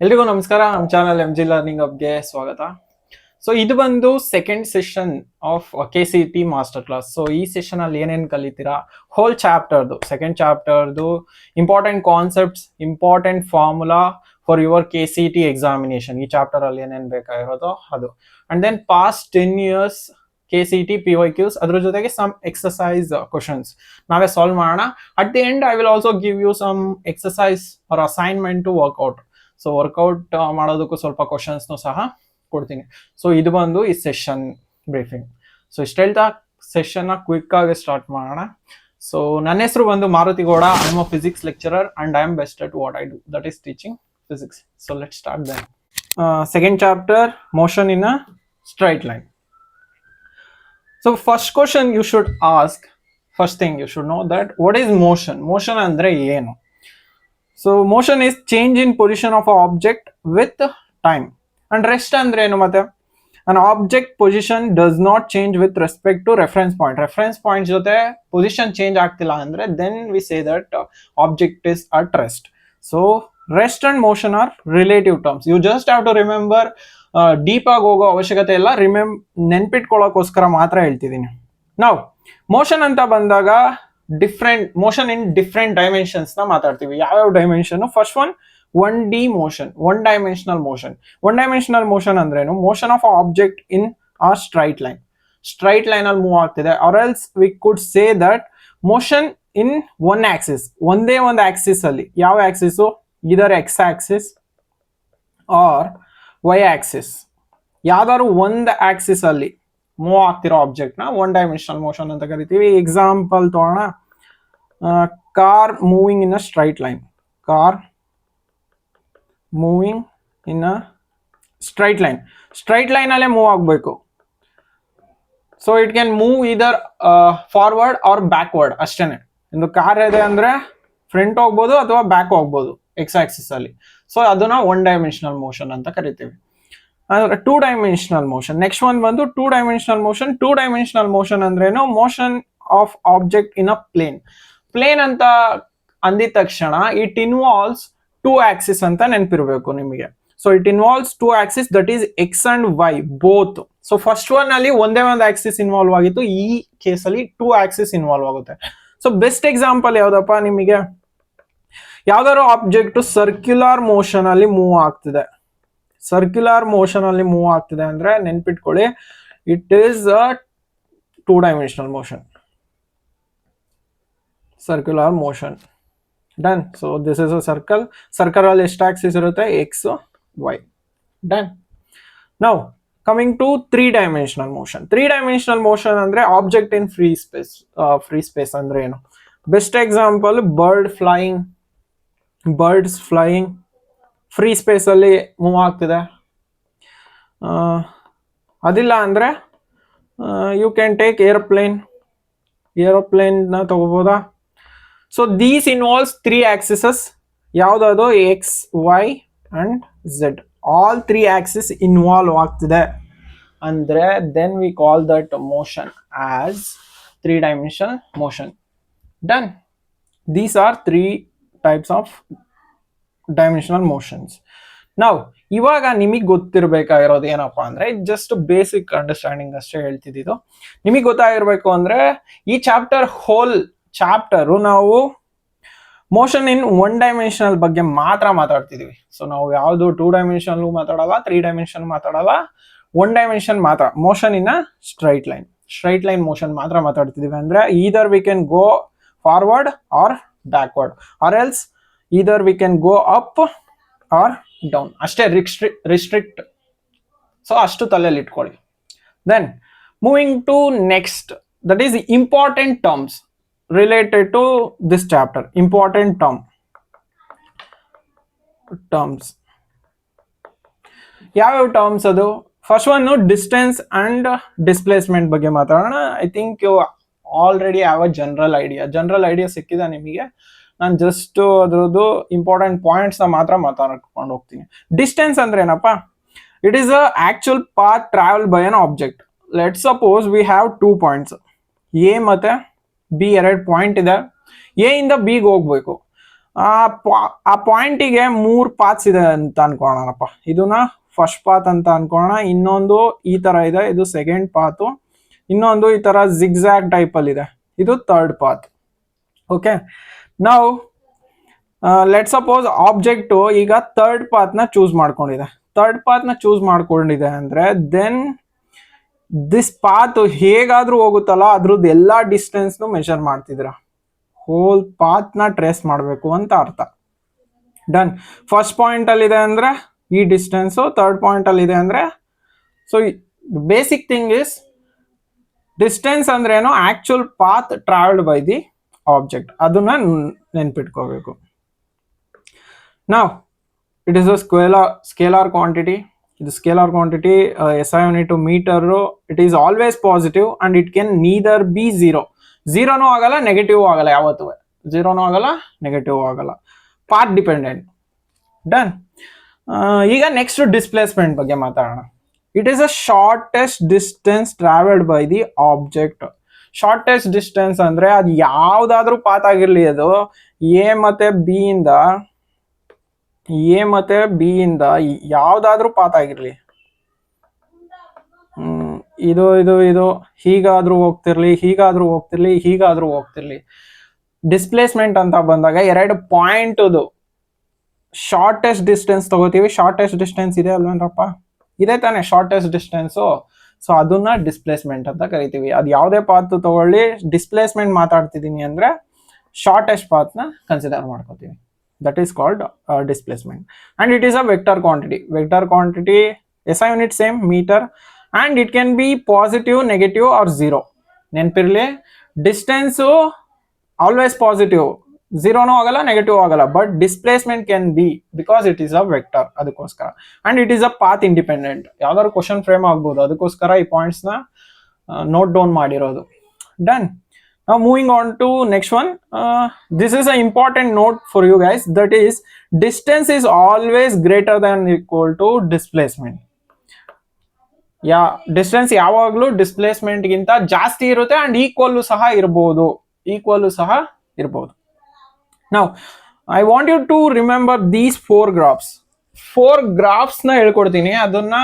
ಎಲ್ರಿಗೂ ನಮಸ್ಕಾರ. ನಮ್ಮ ಚಾನಲ್ ಎಂ ಜಿ ಲರ್ನಿಂಗ್ ಅಪ್ಗೆ ಸ್ವಾಗತ. ಸೊ ಇದು ಬಂದು second session of KCET master class. So ಈ ಸೆಷನ್ ಅಲ್ಲಿ ಏನೇನು ಕಲಿತೀರಾ, ಹೋಲ್ ಚಾಪ್ಟರ್ದು ಸೆಕೆಂಡ್ ಚಾಪ್ಟರ್ದು important concepts, important formula for your KCET examination, ಈ ಚಾಪ್ಟರ್ ಅಲ್ಲಿ ಏನೇನು ಬೇಕಾಗಿರೋದು ಅದು. And then past 10 years KCET PYQs, ಅದ್ರ ಜೊತೆಗೆ ಸಮ್ ಎಕ್ಸಸೈಸ್ ಕ್ವಶನ್ಸ್ ನಾವೇ ಸಾಲ್ವ್ ಮಾಡೋಣ. At the end I will also give you some exercise or assignment to workout. So workout ಮಾಡೋದಕ್ಕೂ ಸ್ವಲ್ಪ ಕ್ವಶನ್ಸ್ನು ಸಹ ಕೊಡ್ತೀನಿ. ಸೊ ಇದು ಬಂದು ಈ ಸೆಷನ್ ಬ್ರೀಫಿಂಗ್. ಸೊ ಇಷ್ಟ ಹೇಳ್ತಾ ಸೆಷನ್ನ ಕ್ವಿಕ್ ಆಗಿ ಸ್ಟಾರ್ಟ್ ಮಾಡೋಣ. ಸೊ ನನ್ನ ಹೆಸರು ಬಂದು Maruti Gowda. I am a physics lecturer and I am best at what I do, that is teaching physics. So let's start then. Second chapter, motion in a straight line. So first question you should ask, first thing you should know that what is motion? Motion andre ಏನು? So motion is change in position of an object with time. And rest andre ಏನು ಮತ್ತೆ? An object position does not change with respect to reference point. Reference point ಜೊತೆ position change ಆಗ್ತಿಲ್ಲ ಅಂದ್ರೆ then we say that object is at rest. So rest and motion are relative terms. You just have to remember. Deep ಆಗಿ ಹೋಗೋ ಅವಶ್ಯಕತೆ ಇಲ್ಲ, ನೆನ್ಪಿಟ್ಕೊಳ್ಳೋಕೋಸ್ಕರ ಮಾತ್ರ ಹೇಳ್ತಿದ್ದೀನಿ. ನಾವು ಮೋಷನ್ ಅಂತ ಬಂದಾಗ different motion in different dimensions ನ ಮಾತಾಡ್ತೀವಿ. ಯಾವ್ಯಾವ dimension? First one D motion, one dimensional motion. One dimensional motion ಅಂದ್ರೇನು? ಮೋಷನ್ ಆಫ್ ಆಬ್ಜೆಕ್ಟ್ ಇನ್ ಆ ಸ್ಟ್ರೈಟ್ ಲೈನ್. ಸ್ಟ್ರೈಟ್ ಲೈನ್ ಅಲ್ಲಿ ಮೂವ್ ಆಗ್ತಿದೆ. Or else we could say that motion in one axis, ಒಂದೇ ಒಂದು axis ಅಲ್ಲಿ. ಯಾವ axis? Either x axis or y axis. ಯಾವ್ದಾದ್ರು ಒಂದು ಆಕ್ಸಿಸ್ ಅಲ್ಲಿ ಮೂವ್ ಆಗ್ತಿರೋ ಆಬ್ಜೆಕ್ಟ್ ನ ಒನ್ ಡೈಮೆನ್ಷನಲ್ ಮೋಷನ್ ಅಂತ ಕರಿತೀವಿ. ಎಕ್ಸಾಂಪಲ್ ತಗೋಣ, car moving in a straight line. Car moving in a straight line. Straight line ಅಲ್ಲೇ ಮೂವ್ ಆಗಬೇಕು. ಸೊ ಇಟ್ ಕ್ಯಾನ್ ಮೂವ್ ಇದರ್ ಫಾರ್ವರ್ಡ್ ಆರ್ ಬ್ಯಾಕ್ವರ್ಡ್ ಅಷ್ಟೇನೆ. ಒಂದು ಕಾರ್ ಇದೆ ಅಂದ್ರೆ ಫ್ರಂಟ್ ಹೋಗ್ಬೋದು ಅಥವಾ ಬ್ಯಾಕ್ ಹೋಗ್ಬೋದು ಎಕ್ಸ್ ಆಕ್ಸಿಸ್ ಅಲ್ಲಿ. ಸೊ ಅದನ್ನ ಒನ್ ಡೈಮೆನ್ಷನಲ್ ಮೋಷನ್ ಅಂತ ಕರಿತೀವಿ. ಅಂದ್ರೆ two dimensional motion. Next one ಬಂದು two dimensional motion. Two dimensional motion ಅಂದ್ರೇನು? Motion of object in a plane. Plane ಅಂತ ಅಂದಿದ ತಕ್ಷಣ ಇಟ್ ಇನ್ವಾಲ್ವ್ಸ್ ಟೂ ಆಕ್ಸಿಸ್ ಅಂತ ನೆನಪಿರ್ಬೇಕು ನಿಮಗೆ. So it involves two axis, that is x and y both. So first one ಅಲ್ಲಿ ಒಂದೇ ಒಂದು ಆಕ್ಸಿಸ್ ಇನ್ವಾಲ್ವ್ ಆಗಿತ್ತು, ಈ ಕೇಸಲ್ಲಿ ಟೂ ಆಕ್ಸಿಸ್ ಇನ್ವಾಲ್ವ್ ಆಗುತ್ತೆ. ಸೊ ಬೆಸ್ಟ್ ಎಕ್ಸಾಂಪಲ್ ಯಾವ್ದಪ್ಪ ನಿಮಗೆ? ಯಾವ್ದಾದ್ರು ಆಬ್ಜೆಕ್ಟ್ ಸರ್ಕ್ಯುಲರ್ ಮೋಷನ್ ಅಲ್ಲಿ ಮೂವ್ ಆಗ್ತಿದೆ. ಸರ್ಕ್ಯುಲರ್ ಮೋಷನ್ ಅಲ್ಲಿ ಮೂವ್ ಆಗ್ತಿದೆ ಅಂದ್ರೆ ನೆನ್ಪಿಟ್ಕೊಳ್ಳಿ, it is a two dimensional motion. Circular motion done. So this is a circle. Circle ಅಲ್ಲಿ ಎಷ್ಟು ಆಕ್ಸಿಸ್ ಇರುತ್ತೆ? X Y. Done. Now coming to three dimensional motion. Three dimensional motion ಅಂದ್ರೆ object in free space. Free space ಅಂದ್ರೆ ಏನು? Best example birds flying free space ಅಲ್ಲಿ move ಆಗ್ತಿದೆ. ಅದಿಲ್ಲ ಅಂದ್ರೆ ಯು ಕ್ಯಾನ್ ಟೇಕ್ ಏರೋಪ್ಲೇನ್ ನ ತಗೋಬೋದಾ? So these involves three axes. ಯಾವ್ದಾದ್ರು? X Y and Z. All three axis involve ಆಗ್ತಿದೆ ಅಂದ್ರೆ then we call that motion as three dimensional motion. Done. These are three types of dimensional motions. ನಾವು ಇವಾಗ ನಿಮಗೆ ಗೊತ್ತಿರಬೇಕಾಗಿರೋದು ಏನಪ್ಪಾ ಅಂದ್ರೆ ಜಸ್ಟ್ ಬೇಸಿಕ್ ಅಂಡರ್ಸ್ಟ್ಯಾಂಡಿಂಗ್ ಅಷ್ಟೇ ಹೇಳ್ತಿದ್ದು. ನಿಮಗೆ ಗೊತ್ತಾಗಿರ್ಬೇಕು ಅಂದ್ರೆ ಈ ಹೋಲ್ ಚಾಪ್ಟರ್ ನಾವು ಮೋಷನ್ ಇನ್ ಒನ್ ಡೈಮೆನ್ಷನಲ್ ಬಗ್ಗೆ ಮಾತ್ರ ಮಾತಾಡ್ತಿದೀವಿ. ಸೊ ನಾವು ಯಾವ್ದು ಟೂ ಡೈಮೆನ್ಷನ್ ಮಾತಾಡಲ್ಲ, ತ್ರೀ ಡೈಮೆನ್ಷನ್ ಮಾತಾಡಲ್ಲ, ಒನ್ ಡೈಮೆನ್ಷನ್ ಮಾತ್ರ. Motion in a straight line motion ಮಾತ್ರ ಮಾತಾಡ್ತಿದೀವಿ. ಅಂದ್ರೆ either we can go forward or backward, or else either we can go up or down. ಅಷ್ಟೇ ರಿಸ್ಟ್ರಿಕ್ಟ್. ಸೊ ಅಷ್ಟು ತಲೆಯಲ್ಲಿ ಇಟ್ಕೊಳ್ಳಿ. Then moving to next, that is important terms related to this chapter. Important terms ಯಾವ್ಯಾವ terms ಅದು? First one distance and displacement ಬಗ್ಗೆ ಮಾತಾಡೋಣ. I think you already have a general idea ಸಿಕ್ಕಿದೆ ನಿಮಗೆ. ನಾನು ಜಸ್ಟ್ ಅದ್ರದ್ದು ಇಂಪಾರ್ಟೆಂಟ್ ಪಾಯಿಂಟ್ಸ್ ಮಾತ್ರ ಮಾತಾಡ್ಕೊಂಡು ಹೋಗ್ತೀನಿ. ಡಿಸ್ಟೆನ್ಸ್ ಅಂದ್ರೆ ಏನಪ್ಪಾ? It is a actual path travel by an object. Let suppose we have two points, A ಮತ್ತೆ ಬಿ. ಎರಡು ಪಾಯಿಂಟ್ ಇದೆ. ಎ ಇಂದ ಬಿಗೆ ಹೋಗ್ಬೇಕು. ಆ ಪಾಯಿಂಟಿಗೆ 3 ಪಾತ್ಸ್ ಇದೆ ಅಂತ ಅನ್ಕೊಳ್ಳೋಣಪ್ಪ. ಇದನ್ನ ಫಸ್ಟ್ ಪಾತ್ ಅಂತ ಅನ್ಕೊಳ್ಳೋಣ, ಇನ್ನೊಂದು ಈ ತರ ಇದೆ, ಇದು ಸೆಕೆಂಡ್ ಪಾತ್, ಇನ್ನೊಂದು ಈ ತರ ಜಿಗ್ಜಾಗ್ ಟೈಪ್ ಅಲ್ಲಿ ಇದೆ, ಇದು ಥರ್ಡ್ ಪಾತ್. ಓಕೆ, ನಾವು ಲೆಟ್ ಸಪೋಸ್ ಆಬ್ಜೆಕ್ಟ್ ಈಗ ಥರ್ಡ್ ಪಾತ್ ನ ಚೂಸ್ ಮಾಡ್ಕೊಂಡಿದೆ. ಥರ್ಡ್ ಪಾತ್ ನ ಚೂಸ್ ಮಾಡ್ಕೊಂಡಿದೆ ಅಂದ್ರೆ ದೆನ್ ದಿಸ್ ಪಾತ್ ಹೇಗಾದ್ರೂ ಹೋಗುತ್ತಲ್ಲ ಅದ್ರದ್ದು ಎಲ್ಲಾ ಡಿಸ್ಟೆನ್ಸ್ ಮೆಷರ್ ಮಾಡ್ತಿದ್ರ, ಹೋಲ್ ಪಾತ್ ನ ಟ್ರೇಸ್ ಮಾಡಬೇಕು ಅಂತ ಅರ್ಥ. ಡನ್. ಫಸ್ಟ್ ಪಾಯಿಂಟ್ ಅಲ್ಲಿ ಇದೆ ಅಂದ್ರೆ ಈ ಡಿಸ್ಟೆನ್ಸ್, ಥರ್ಡ್ ಪಾಯಿಂಟ್ ಅಲ್ಲಿ ಇದೆ ಅಂದ್ರೆ, so basic thing is distance ಅಂದ್ರೆ ಏನು, actual path travelled by the object, ಅದನ್ನ ನೆನ್ಪಿಟ್ಕೋಬೇಕು. ನಾವು it is a scalar quantity. ಇದು scalar quantity, SI unit metre, it is always positive and it can neither be ಝೀರೋನೂ ಆಗಲ್ಲ, ನೆಗೆಟಿವ್ ಆಗಲ್ಲ, ಯಾವತ್ತೂ ಝೀರೋನೂ ಆಗಲ್ಲ, ನೆಗೆಟಿವ್ ಆಗಲ್ಲ, ಪಾತ್ ಡಿಪೆಂಡೆಂಟ್. ಡನ್. ಈಗ ನೆಕ್ಸ್ಟ್ ಡಿಸ್ಪ್ಲೇಸ್ಮೆಂಟ್ ಬಗ್ಗೆ ಮಾತಾಡೋಣ. It is a shortest distance travelled by the object. Shortest distance ಅಂದ್ರೆ ಅದು ಯಾವ್ದಾದ್ರೂ ಪಾತ್ ಆಗಿರ್ಲಿ, ಅದು ಎ ಮತ್ತೆ ಬಿ ಇಂದ ಯಾವ್ದಾದ್ರೂ ಪಾತ್ ಆಗಿರ್ಲಿ, ಇದು ಇದು ಇದು ಹೀಗಾದ್ರೂ ಹೋಗ್ತಿರ್ಲಿ, ಹೀಗಾದ್ರೂ ಹೋಗ್ತಿರ್ಲಿ, ಡಿಸ್ಪ್ಲೇಸ್ಮೆಂಟ್ ಅಂತ ಬಂದಾಗ ಎರಡು ಪಾಯಿಂಟ್ ಶಾರ್ಟೆಸ್ಟ್ ಡಿಸ್ಟೆನ್ಸ್ ತಗೋತೀವಿ. ಶಾರ್ಟೆಸ್ಟ್ ಡಿಸ್ಟೆನ್ಸ್ ಇದೆ ಅಲ್ವೇನ್ರಪ್ಪ, ಇದೆ ತಾನೆ ಶಾರ್ಟೆಸ್ಟ್ ಡಿಸ್ಟೆನ್ಸು. ಸೊ ಅದನ್ನ ಡಿಸ್ಪ್ಲೇಸ್ಮೆಂಟ್ ಅಂತ ಕರಿತೀವಿ. ಅದು ಯಾವುದೇ ಪಾತ್ ತಗೊಳ್ಳಿ, ಡಿಸ್ಪ್ಲೇಸ್ಮೆಂಟ್ ಮಾತಾಡ್ತಿದ್ದೀನಿ ಅಂದ್ರೆ ಶಾರ್ಟೆಸ್ಟ್ ಪಾತ್ ನ ಕನ್ಸಿಡರ್ ಮಾಡ್ಕೋತೀವಿ. That is called displacement. And it is a vector quantity. Vector quantity, SI unit same metre, and it can be positive, negative or zero. ನೆನ್ಪಿರ್ಲಿ, ಡಿಸ್ಟೆನ್ಸು ಆಲ್ವೇಸ್ ಪಾಸಿಟಿವ್, ಝೀರೋನೂ ಆಗಲ್ಲ, negative ಆಗಲ್ಲ, but displacement can be because it is a vector, ಅದಕ್ಕೋಸ್ಕರ. And it is a path independent. ಯಾವ್ದಾದ್ರು question frame ಆಗ್ಬೋದು, ಅದಕ್ಕೋಸ್ಕರ ಈ points ನ ನೋಟ್ ಡೌನ್ ಮಾಡಿರೋದು. Done. Now moving on to next one. This is an important note for you guys. That is, distance is always greater than equal to displacement. Distance ಯಾವಾಗಲೂ displacement ಗಿಂತ ಜಾಸ್ತಿ ಇರುತ್ತೆ and equal ಸಹ ಇರಬಹುದು. Now I want you to remember these 4 graphs. 4 graphs ನ ಹೇಳ್ಕೊಡ್ತೀನಿ, ಅದನ್ನ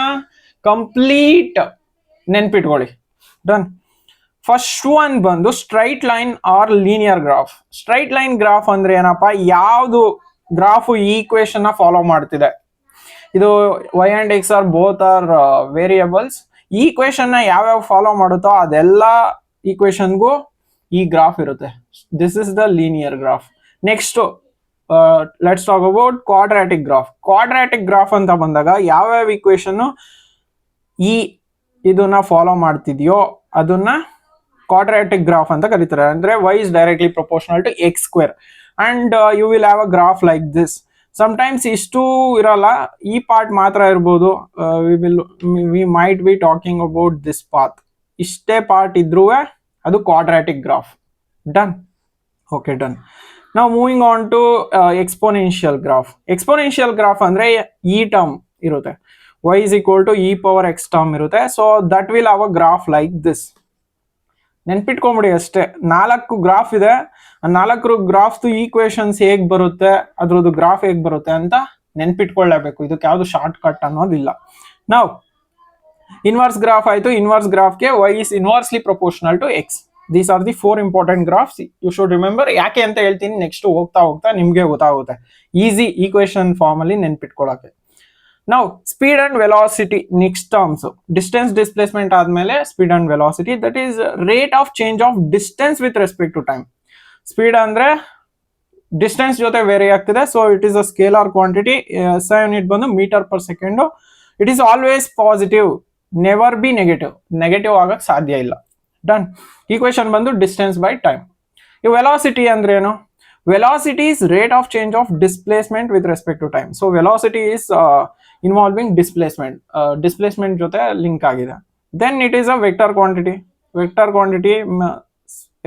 complete ನೆನ್ಪಿಟ್ಕೊಳ್ಳಿ. ಡನ್. ಫಸ್ಟ್ ಒನ್ ಬಂದು straight line or linear graph. Straight line graph ಅಂದ್ರೆ ಏನಪ್ಪಾ, ಯಾವ್ದು ಗ್ರಾಫ್ ಈ ಈಕ್ವೇಶನ್ ನ ಫಾಲೋ ಮಾಡ್ತಿದೆ, ಇದು y and x are both are variables, ಈ ಈಕ್ವೇಶನ್ ನ ಯಾವ್ಯಾವ ಫಾಲೋ ಮಾಡುತ್ತೋ ಅದೆಲ್ಲ ಈಕ್ವೇಶನ್ಗೂ ಈ ಗ್ರಾಫ್ ಇರುತ್ತೆ. This is the linear graph. Next let's talk about quadratic graph. Quadratic graph ಅಂತ ಬಂದಾಗ ಯಾವ್ಯಾವ ಈಕ್ವೇಶನ್ ಇದನ್ನ ಫಾಲೋ ಮಾಡ್ತಿದ್ಯೋ ಅದನ್ನ ಕ್ವಾಡ್ರಾಟಿಕ್ ಗ್ರಾಫ್ ಅಂತ ಕರೀತಾರೆ. ಅಂದ್ರೆ y is directly proportional to x square and you will have a graph like this. Sometimes ಇಷ್ಟು ಇರಲ್ಲ, ಈ ಪಾರ್ಟ್ ಮಾತ್ರ ಇರ್ಬೋದು. we might be talking about this path. ಇಷ್ಟೇ ಪಾರ್ಟ್ ಇದ್ರೂ ಅದು quadratic graph. Done. Okay, done. ನಾವು moving on to exponential graph. Exponential graph ಅಂದ್ರೆ ಈ ಟರ್ಮ್ ಇರುತ್ತೆ, y is equal to e power x term ಇರುತ್ತೆ. So that will have a graph like this. ನೆನ್ಪಿಟ್ಕೊಂಬಿಡಿ ಅಷ್ಟೇ. 4 ಗ್ರಾಫ್ ಇದೆ, 4 ಗ್ರಾಫ್ದು ಈಕ್ವೇಶನ್ಸ್ ಹೇಗ್ ಬರುತ್ತೆ, ಅದ್ರದ್ದು ಗ್ರಾಫ್ ಹೇಗ್ ಬರುತ್ತೆ ಅಂತ ನೆನ್ಪಿಟ್ಕೊಳ್ಳೇಬೇಕು. ಇದಕ್ಕೆ ಯಾವ್ದು ಶಾರ್ಟ್ ಕಟ್ ಅನ್ನೋದಿಲ್ಲ. ನಾವು ಇನ್ವರ್ಸ್ ಗ್ರಾಫ್ ಆಯ್ತು. ಇನ್ವರ್ಸ್ ಗ್ರಾಫ್ಗೆ y is inversely proportional to x. These are the 4 important graphs you should remember. ಯಾಕೆ ಅಂತ ಹೇಳ್ತೀನಿ, ನೆಕ್ಸ್ಟ್ ಹೋಗ್ತಾ ನಿಮ್ಗೆ ಗೊತ್ತಾಗುತ್ತೆ ಈಸಿ ಈಕ್ವೇಶನ್ ಫಾರ್ಮ್ ಅಲ್ಲಿ ನೆನ್ಪಿಟ್ಕೊಳ್ಳೋಕೆ. ನಾವು speed and velocity next terms. Distance displacement ಆದ್ಮೇಲೆ speed and velocity, that is rate of change of distance with respect to time. Speed ಅಂದ್ರೆ ಡಿಸ್ಟೆನ್ಸ್ ಜೊತೆ ವೇರಿ ಆಗ್ತಿದೆ, so it is a scalar quantity. SI unit ಬಂದು metre per second. It is always positive, never be negative ಆಗಕ್ ಸಾಧ್ಯ ಇಲ್ಲ. Done. Equation ಬಂದು distance by time. ಈ velocity ಅಂದ್ರೆ ಏನು? Velocity is rate of change of displacement with respect to time. So velocity is involving displacement ಜೊತೆ link ಆಗಿದೆ. Then it is a vector quantity.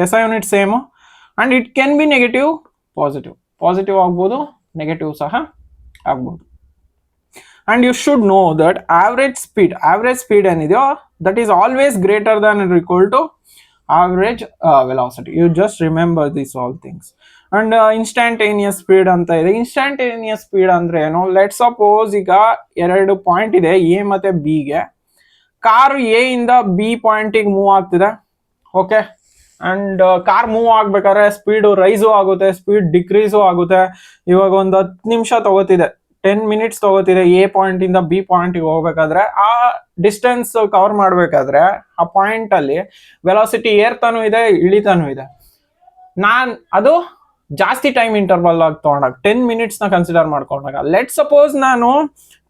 SI unit same and it can be negative, positive ಆಗ್ಬೋದು, negative ಸಹ ಆಗ್ಬೋದು. And you should know that average speed ಏನಿದೆಯೋ that is always greater than or equal to average velocity. You just remember these all things. And instantaneous speed ಅಂತ ಇದೆ. Instantaneous speed ಅಂದ್ರೆ ಏನು, let suppose ಈಗ 2 point ಇದೆ, A ಮತ್ತೆ B ಗೆ. Car A ಇಂದ ಬಿ ಪಾಯಿಂಟಿಗೆ ಮೂವ್ ಆಗ್ತಿದೆ. ಓಕೆ, ಅಂಡ್ ಕಾರ್ ಮೂವ್ ಆಗ್ಬೇಕಾದ್ರೆ ಸ್ಪೀಡ್ ರೈಸು ಆಗುತ್ತೆ, ಸ್ಪೀಡ್ ಡಿಕ್ರೀಸು ಆಗುತ್ತೆ. ಇವಾಗ ಒಂದು 10 ನಿಮಿಷ ತಗೋತಿದೆ, 10 ಮಿನಿಟ್ಸ್ ತಗೋತಿದೆ ಎ ಪಾಯಿಂಟ್ ಇಂದ ಬಿ ಪಾಯಿಂಟ್ಗೆ ಹೋಗ್ಬೇಕಾದ್ರೆ. ಆ ಡಿಸ್ಟೆನ್ಸ್ ಕವರ್ ಮಾಡ್ಬೇಕಾದ್ರೆ ಆ ಪಾಯಿಂಟ್ ಅಲ್ಲಿ ವೆಲಾಸಿಟಿ ಏರ್ತಾನು ಇದೆ, ಇಳಿತಾನು ಇದೆ. ಅದು ಜಾಸ್ತಿ ಟೈಮ್ ಇಂಟರ್ವಲ್ ಆಗಿ ತಗೊಂಡಾಗ 10 ಮಿನಿಟ್ಸ್ ನ ಕನ್ಸಿಡರ್ ಮಾಡ್ಕೊಂಡಾಗ, ಲೆಟ್ ಸಪೋಸ್ ನಾನು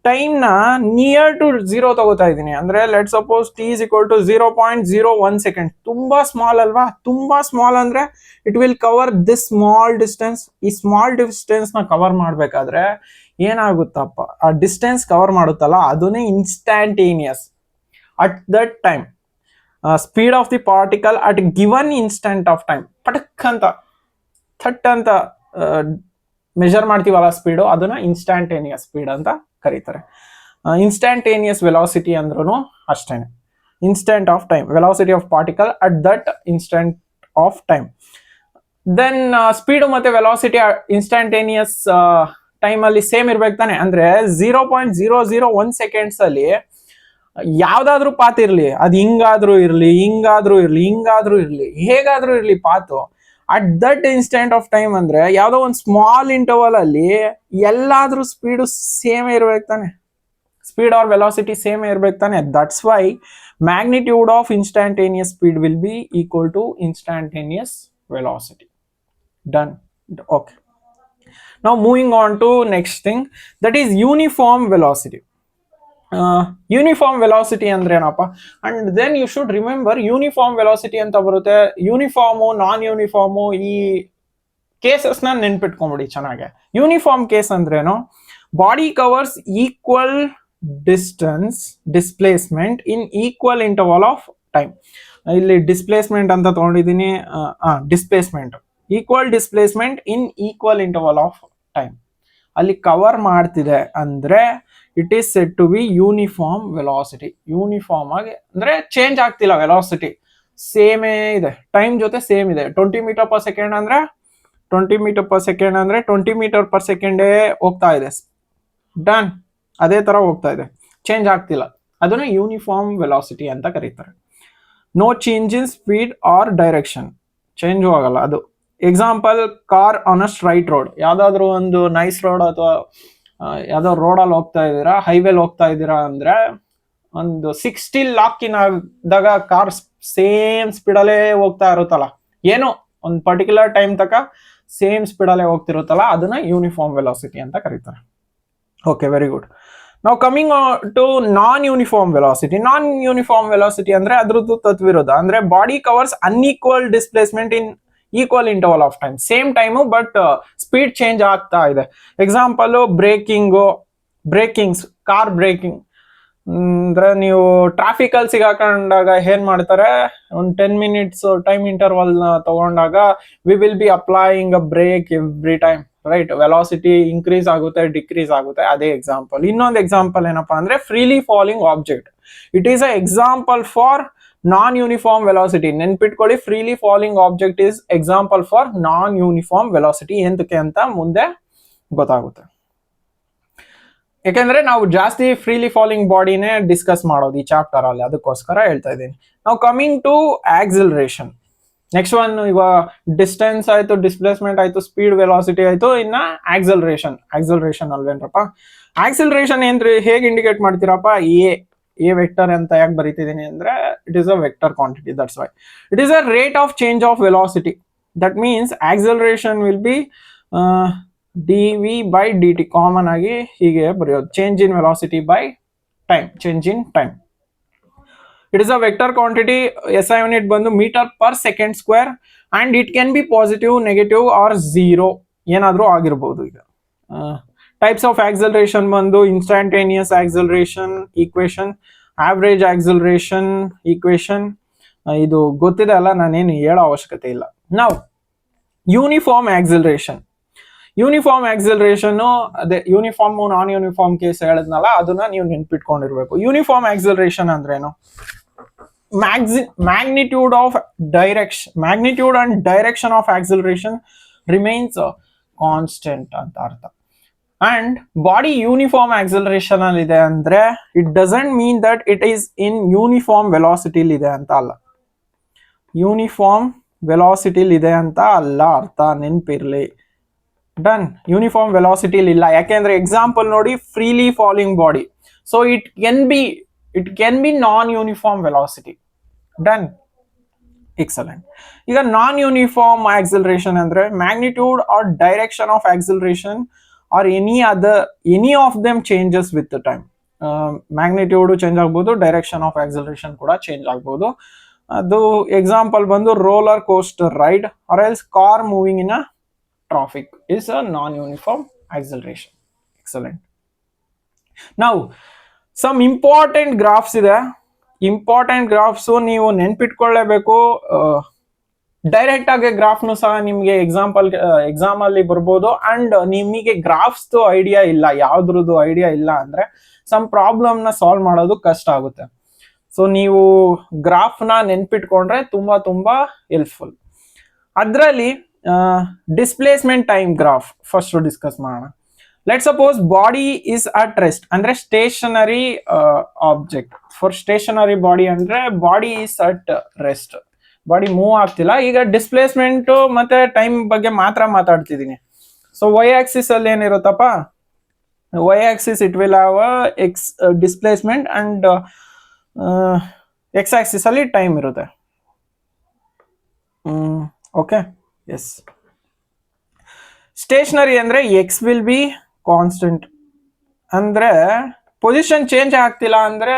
ಟೈಮ್ ನ ನಿಯರ್ ಟು 0 ತಗೋತಾ ಇದ್ದೀನಿ ಅಂದ್ರೆ, let suppose T is equal to 0.01 second. ತುಂಬಾ ಸ್ಮಾಲ್ ಅಲ್ವಾ? ತುಂಬಾ ಸ್ಮಾಲ್ ಅಂದ್ರೆ it will cover this small distance. ಈ ಸ್ಮಾಲ್ ಡಿಸ್ಟೆನ್ಸ್ ನ ಕವರ್ ಮಾಡ್ಬೇಕಾದ್ರೆ ಏನಾಗುತ್ತಪ್ಪ, ಆ ಡಿಸ್ಟೆನ್ಸ್ ಕವರ್ ಮಾಡುತ್ತಲ್ಲ, ಅದನ್ನೇ instantaneous. At that time speed of the particle at given instant of time, ಪಟಕ್ ಅಂತ ಥಟ್ ಅಂತ ಮೆಜರ್ ಮಾಡ್ತೀವಲ್ಲ ಸ್ಪೀಡು, ಅದನ್ನ ಇನ್ಸ್ಟಂಟೇನಿಯಸ್ ಸ್ಪೀಡ್ ಅಂತ ಕರೀತಾರೆ. ಇನ್ಸ್ಟಂಟೇನಿಯಸ್ ವೆಲಾಸಿಟಿ ಅಂದ್ರೂ ಅಷ್ಟೇನೆ, instant of time, velocity of particle at that instant of time. Then speed ಮತ್ತೆ ವೆಲಾಸಿಟಿ ಇನ್ಸ್ಟಂಟೇನಿಯಸ್ ಟೈಮ್ ಅಲ್ಲಿ ಸೇಮ್ ಇರ್ಬೇಕು ತಾನೆ. ಅಂದ್ರೆ 0.001 ಸೆಕೆಂಡ್ಸ್ ಅಲ್ಲಿ ಯಾವ್ದಾದ್ರು ಪಾತ್ ಇರ್ಲಿ, ಅದು ಹಿಂಗಾದ್ರೂ ಇರ್ಲಿ, ಹಿಂಗಾದ್ರೂ ಇರ್ಲಿ, ಹಿಂಗಾದ್ರೂ ಇರ್ಲಿ, ಹೇಗಾದ್ರೂ ಇರ್ಲಿ path, at that instant of time ಅಂದ್ರೆ ಯಾವ್ದೋ ಒಂದು ಸ್ಮಾಲ್ ಇಂಟರ್ವಲ್ ಅಲ್ಲಿ ಎಲ್ಲಾದ್ರೂ ಸ್ಪೀಡ್ ಸೇಮ್ ಇರ್ಬೇಕು ತಾನೆ, ಸ್ಪೀಡ್ ಆರ್ ವೆಲಾಸಿಟಿ ಸೇಮ್ ಇರ್ಬೇಕು ತಾನೆ. That's why magnitude of instantaneous speed will be equal to instantaneous velocity. Done. Okay, now moving on to next thing, that is uniform velocity. Uniform velocity ಅಂದ್ರೆ ಏನಪ್ಪ? And then you should remember uniform velocity ಅಂತ ಬರುತ್ತೆ. Uniform, non uniform, ಈ cases ನ ನೆನ್ಪಿಟ್ಕೊಂಡ್ಬಿಡಿ ಚೆನ್ನಾಗೆ. Uniform case ಅಂದ್ರೇನು, body covers equal distance displacement in equal interval of time. ಇಲ್ಲಿ ಡಿಸ್ಪ್ಲೇಸ್ಮೆಂಟ್ ಅಂತ ತಗೊಂಡಿದ್ದೀನಿ, displacement, equal displacement in equal interval of time ಅಲ್ಲಿ ಕವರ್ ಮಾಡ್ತಿದೆ ಅಂದ್ರೆ it is said to be uniform velocity. Uniform ಆಗಿ ಅಂದ್ರೆ ಚೇಂಜ್ ಆಗ್ತಿಲ್ಲ, ವೆಲಾಸಿಟಿ ಸೇಮೇ ಇದೆ, ಟೈಮ್ ಜೊತೆ ಸೇಮ್ ಇದೆ. 20 ಮೀಟರ್ ಪರ್ ಸೆಕೆಂಡ್ ಅಂದ್ರೆ 20 ಮೀಟರ್ ಪರ್ ಸೆಕೆಂಡ್ ಅಂದ್ರೆ 20 ಮೀಟರ್ ಪರ್ ಸೆಕೆಂಡೇ ಹೋಗ್ತಾ ಇದೆ. ಡನ್, ಅದೇ ತರ ಹೋಗ್ತಾ ಇದೆ, ಚೇಂಜ್ ಆಗ್ತಿಲ್ಲ. ಅದನ್ನ ಯೂನಿಫಾರ್ಮ್ ವೆಲಾಸಿಟಿ ಅಂತ ಕರೀತಾರೆ. No change in speed or direction, change ಆಗಲ್ಲ ಅದು. Example, car on a straight road, ಯಾವ್ದಾದ್ರು ಒಂದು ನೈಸ್ ರೋಡ್ ಅಥವಾ ಯಾವ್ದೋ ರೋಡಲ್ಲಿ ಹೋಗ್ತಾ ಇದ್ದೀರಾ, ಹೈವೇಲಿ ಹೋಗ್ತಾ ಇದ್ದೀರಾ ಅಂದ್ರೆ ಒಂದು 60 ಲಾಕಿನ್ ಆದಾಗ ಕಾರ್ ಸೇಮ್ ಸ್ಪೀಡಲ್ಲೇ ಹೋಗ್ತಾ ಇರುತ್ತಲ್ಲ, ಏನೋ ಒಂದು ಪರ್ಟಿಕ್ಯುಲರ್ ಟೈಮ್ ತನಕ ಸೇಮ್ ಸ್ಪೀಡಲ್ಲೇ ಹೋಗ್ತಿರುತ್ತಲ್ಲ, ಅದನ್ನ ಯೂನಿಫಾರ್ಮ್ ವೆಲಾಸಿಟಿ ಅಂತ ಕರೀತಾರೆ. Okay, very good. ನಾವು coming to non uniform velocity. Non uniform velocity ಅಂದ್ರೆ ಅದ್ರದ್ದು ತತ್ವಿರೋಧ, ಅಂದ್ರೆ body covers unequal displacement in equal interval of time, same time but speed change ಆಗ್ತಾ ಇದೆ. ಎಕ್ಸಾಂಪಲ್, ಬ್ರೇಕಿಂಗ್ಸ್, ಕಾರ್ ಬ್ರೇಕಿಂಗ್ ಅಂದ್ರೆ ನೀವು ಟ್ರಾಫಿಕ್ ಅಲ್ಲಿ ಸಿಗಾಕೊಂಡಾಗ ಏನ್ ಮಾಡ್ತಾರೆ, ಒಂದು 10 ಮಿನಿಟ್ಸ್ ಟೈಮ್ ಇಂಟರ್ವಲ್ ನ ತಗೊಂಡಾಗ we will be applying a brake every time, right? Velocity increase ಆಗುತ್ತೆ, ಡಿಕ್ರೀಸ್ ಆಗುತ್ತೆ. ಅದೇ ಎಕ್ಸಾಂಪಲ್. ಇನ್ನೊಂದು ಎಕ್ಸಾಂಪಲ್ ಏನಪ್ಪಾ ಅಂದ್ರೆ freely falling object. It is a example for non uniform velocity. ನೆನ್ಪಿಟ್ಕೊಳ್ಳಿ, freely falling object is example for non uniform velocity. ಎಂತಕ್ಕೆ ಅಂತ ಮುಂದೆ ಗೊತ್ತಾಗುತ್ತೆ. ಯಾಕೆಂದ್ರೆ ನಾವು ಜಾಸ್ತಿ ಫ್ರೀಲಿ ಫಾಲಿಂಗ್ ಬಾಡಿನೇ ಡಿಸ್ಕಸ್ ಮಾಡೋದು ಈ ಚಾಪ್ಟರ್ ಅಲ್ಲಿ, ಅದಕ್ಕೋಸ್ಕರ ಹೇಳ್ತಾ ಇದ್ದೀನಿ. ನಾವು coming to acceleration. Next one, ಇವಾಗ ಡಿಸ್ಟೆನ್ಸ್ ಆಯ್ತು, ಡಿಸ್ಪ್ಲೇಸ್ಮೆಂಟ್ ಆಯ್ತು, ಸ್ಪೀಡ್ ವೆಲಾಸಿಟಿ ಆಯ್ತು, ಇನ್ನ ಆಕ್ಸಿಲರೇಷನ್ ಅಲ್ವೇನ್ರಪ್ಪ? ಆಕ್ಸಿಲರೇಷನ್ ಏನ್ರಿ, ಹೇಗೆ ಇಂಡಿಕೇಟ್ ಮಾಡ್ತೀರಪ್ಪ? ಎ ವೆಕ್ಟರ್ ಅಂತ ಯಾಕೆ ಬರೀತಿದ್ದೀನಿ ಅಂದ್ರೆ, it is a vector quantity, that's why. It is a rate of change of velocity. That means acceleration will be dv by dt. Common ಆಗಿ ಹೀಗೆ ಬರೆಯೋದು, change in velocity by time, change in time. It is a vector quantity. SI unit ಬಂದು metre per second square and it can be positive, negative or zero, ಏನಾದ್ರೂ ಆಗಿರ್ಬೋದು. ಈಗ types of acceleration ಬಂದು instantaneous acceleration equation, average acceleration equation, ಇದು ಗೊತ್ತಿದೆ ಅಲ್ಲ, ನಾನೇನು ಹೇಳೋ ಅವಶ್ಯಕತೆ ಇಲ್ಲ. ನಾವು ಯೂನಿಫಾರ್ಮ್ ಆಕ್ಸಿಲರೇಷನ್. ಯೂನಿಫಾರ್ಮ್ ಆಕ್ಸಿಲರೇಷನ್ ಅದೇ ಯೂನಿಫಾರ್ಮ್ ನಾನ್ ಯೂನಿಫಾರ್ಮ್ ಕೇಸ್ ಹೇಳಿದ್ನಲ್ಲ, ಅದನ್ನ ನೀವು ನೆನ್ಪಿಟ್ಕೊಂಡಿರ್ಬೇಕು. ಯೂನಿಫಾರ್ಮ್ ಆಕ್ಸಿಲರೇಷನ್ ಅಂದ್ರೇನು? Magnitude and direction of acceleration remains constant ಅಂತ ಅರ್ಥ. ಅಂಡ್ ಬಾಡಿ ಯೂನಿಫಾರ್ಮ್ ಆಕ್ಸಲರೇಷನ್ ಅಲ್ಲಿ ಇದೆ ಅಂದ್ರೆ it doesn't mean that it is in uniform ವೆಲಾಸಿಟಿಲಿ ಇದೆ ಅಂತ ಅಲ್ಲ. ಯೂನಿಫಾರ್ಮ್ ವೆಲಾಸಿಟಿಲಿ ಇದೆ ಅಂತ ಅಲ್ಲ ಅರ್ಥ, ನೆನ್ಪಿರ್ಲಿ. ಡನ್. ಯೂನಿಫಾರ್ಮ್ ವೆಲಾಸಿಟಿಲಿ ಇಲ್ಲ, ಯಾಕೆಂದ್ರೆ ಎಕ್ಸಾಂಪಲ್ ನೋಡಿ, freely falling body, so it can be non uniform velocity. Done. Excellent. ಈಗ ನಾನ್ ಯೂನಿಫಾರ್ಮ್ ಆಕ್ಸಲರೇಷನ್ ಅಂದ್ರೆ magnitude or direction of acceleration or any of them changes with the time. Magnitude change ಆಗ್ಬೋದು, direction of acceleration ಕೂಡ change ಆಗ್ಬೋದು. ಅದು example ಬಂದು roller coaster ride or else car moving in a traffic is a non uniform acceleration. Excellent. ನಾವು some important graphs ಇದೆ. Important graphs ನೀವು ನೆನ್ಪಿಟ್ಕೊಳ್ಳೇಬೇಕು. Direct ಆಗಿ ಗ್ರಾಫ್ನು ಸಹ ನಿಮ್ಗೆ ಎಕ್ಸಾಮ್ ಅಲ್ಲಿ ಬರ್ಬೋದು. ಅಂಡ್ ನಿಮಗೆ ಗ್ರಾಫ್ಸ್ ಐಡಿಯಾ ಇಲ್ಲ, ಯಾವ್ದ್ರದ್ದು ಐಡಿಯಾ ಇಲ್ಲ ಅಂದ್ರೆ ಸಮ್ ಪ್ರಾಬ್ಲಮ್ ನ ಸಾಲ್ವ್ ಮಾಡೋದು ಕಷ್ಟ ಆಗುತ್ತೆ. ಸೊ ನೀವು ಗ್ರಾಫ್ ನ ನೆನ್ಪಿಟ್ಕೊಂಡ್ರೆ ತುಂಬಾ ಹೆಲ್ಪ್ಫುಲ್. ಅದರಲ್ಲಿ displacement time graph first discuss ಮಾಡೋಣ. Let suppose body is at rest ಅಂದ್ರೆ stationary object. For stationary body ಅಂದ್ರೆ body is at rest, body move ಆಗ್ತಿಲ್ಲ. ಈಗ ಡಿಸ್ಪ್ಲೇಸ್ಮೆಂಟ್ ಮತ್ತೆ ಟೈಮ್ ಬಗ್ಗೆ ಮಾತ್ರ ಮಾತಾಡ್ತಿದ್ದೀನಿ. ಸೊ ವೈ ಆಕ್ಸಿಸ್ ಅಲ್ಲಿ ಏನಿರುತ್ತಪ್ಪ, y axis it will have x displacement and x axis ಅಲ್ಲಿ ಟೈಮ್ ಇರುತ್ತೆ. Okay, yes. ಸ್ಟೇಷನರಿ ಅಂದ್ರೆ ಎಕ್ಸ್ ವಿಲ್ ಬಿ ಕಾನ್ಸ್ಟೆಂಟ್, ಅಂದ್ರೆ ಪೊಸಿಷನ್ ಚೇಂಜ್ ಆಗ್ತಿಲ್ಲ ಅಂದ್ರೆ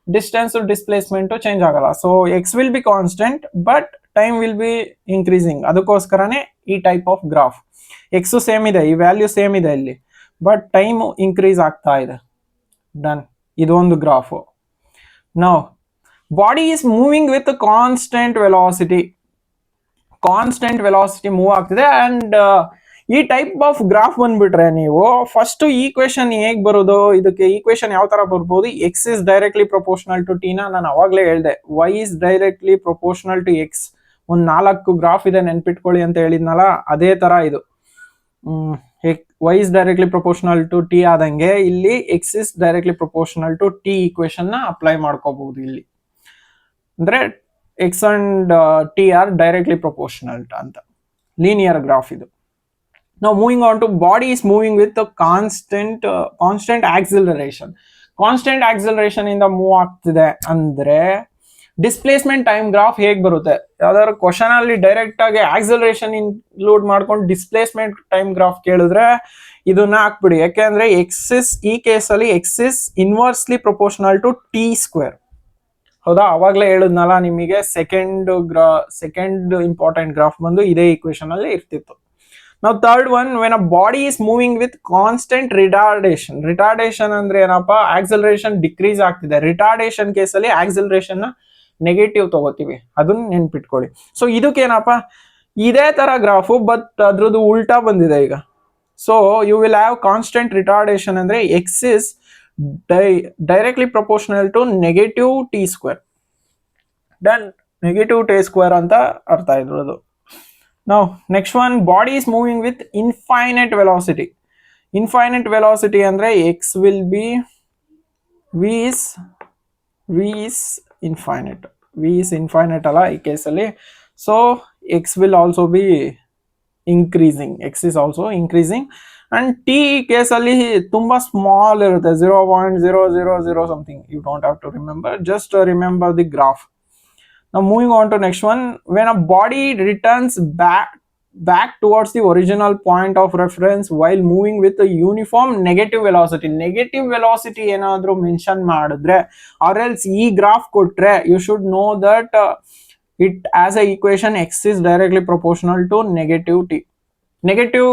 ಡಿಸ್ಟೆನ್ಸ್ ಡಿಸ್ಪ್ಲೇಸ್ಮೆಂಟ್ ಚೇಂಜ್ ಆಗಲ್ಲ. So x will be constant but time will be increasing. ಅದಕ್ಕೋಸ್ಕರನೇ ಈ type of graph. X same ಇದೆ, ಈ ವ್ಯಾಲ್ಯೂ ಸೇಮ್ ಇದೆ ಇಲ್ಲಿ, ಬಟ್ ಟೈಮ್ ಇನ್ಕ್ರೀಸ್ ಆಗ್ತಾ ಇದೆ. ಡನ್. ಇದೊಂದು graph. Now body is moving with constant velocity. Constant velocity move ಆಗ್ತಿದೆ. ಅಂಡ್ ಈ ಟೈಪ್ ಆಫ್ ಗ್ರಾಫ್ ಬಂದ್ಬಿಟ್ರೆ ನೀವು ಫಸ್ಟ್ ಈಕ್ವೇಶನ್ ಹೇಗ್ ಬರೋದು, ಇದಕ್ಕೆ ಈಕ್ವೇಶನ್ ಯಾವ ತರ ಬರ್ಬೋದು? X is directly proportional to t ನ ನಾನು ಅವಾಗ್ಲೇ ಹೇಳ್ದೆ. Y is directly proportional to x. ಒಂದ್ 4 ಗ್ರಾಫ್ ಇದೆ ನೆನ್ಪಿಟ್ಕೊಳ್ಳಿ ಅಂತ ಹೇಳಿದ್ನಲ್ಲ, ಅದೇ ತರ ಇದು. Y is directly proportional to t ಆದಂಗೆ ಇಲ್ಲಿ x is directly proportional to t equation ನ ಅಪ್ಲೈ ಮಾಡ್ಕೋಬಹುದು ಇಲ್ಲಿ. ಅಂದ್ರೆ x and t are directly proportional ಅಂತ ಲೀನಿಯರ್ ಗ್ರಾಫ್ ಇದು. Now moving on to body is moving with a constant acceleration. Constant acceleration ಇಂದ move ಆಗ್ತಿದೆ ಅಂದ್ರೆ ಡಿಸ್ಪ್ಲೇಸ್ಮೆಂಟ್ ಟೈಮ್ ಗ್ರಾಫ್ ಹೇಗ್ ಬರುತ್ತೆ? ಯಾವ್ದಾದ್ರು ಕ್ವಶನ್ ಅಲ್ಲಿ ಡೈರೆಕ್ಟ್ ಆಗಿ ಆಕ್ಸಲರೇಷನ್ ಇನ್ಕ್ಲೂಡ್ ಮಾಡ್ಕೊಂಡು ಡಿಸ್ಪ್ಲೇಸ್ಮೆಂಟ್ ಟೈಮ್ ಗ್ರಾಫ್ ಕೇಳಿದ್ರೆ ಇದನ್ನ ಹಾಕ್ಬಿಡಿ. ಯಾಕೆಂದ್ರೆ ಎಕ್ಸಿಸ್ ಈ ಕೇಸಲ್ಲಿ x is inversely proportional to t square. ಹೌದಾ? ಅವಾಗ್ಲೇ ಹೇಳಿದ್ನಲ್ಲ ನಿಮಗೆ ಸೆಕೆಂಡ್ ಇಂಪಾರ್ಟೆಂಟ್ ಗ್ರಾಫ್ ಬಂದು ಇದೇ ಈಕ್ವೇಶನ್ ಅಲ್ಲಿ ಇರ್ತಿತ್ತು. Now third one, when a body is moving with constant retardation. Retardation ಅಂದ್ರೆ ಏನಪ್ಪಾ? ಆಕ್ಸಲರೇಷನ್ ಡಿಕ್ರೀಸ್ ಆಗ್ತಿದೆ. ರಿಟಾರ್ಡೇಷನ್ ಕೇಸಲ್ಲಿ ಆಕ್ಸಲರೇಷನ್ ನ ನೆಗೆಟಿವ್ ತಗೋತೀವಿ, ಅದನ್ನ ನೆನ್ಪಿಟ್ಕೊಳ್ಳಿ. ಸೊ ಇದಕ್ಕೇನಪ್ಪ, ಇದೇ ತರ ಗ್ರಾಫು ಬಟ್ ಅದ್ರದ್ದು ಉಲ್ಟಾ ಬಂದಿದೆ ಈಗ. So you will have constant retardation ಅಂದ್ರೆ x is directly proportional to negative t square. Done. Negative t square ಅಂತ ಅರ್ಥ ಇದ್ರದ್ದು. Now next one, body is moving with infinite velocity. Infinite velocity andre x will be v is infinite alla ee case alli. So x will also be increasing, x is also increasing. And t case alli tumba small irutte, 0.000 something. You don't have to remember, just remember the graph. Now moving on to next one, when a body returns back towards the original point of reference while moving with a uniform negative velocity. Negative velocity enadru mention madidre or else ee graph kotre, you should know that it as a equation x is directly proportional to negative t. Negative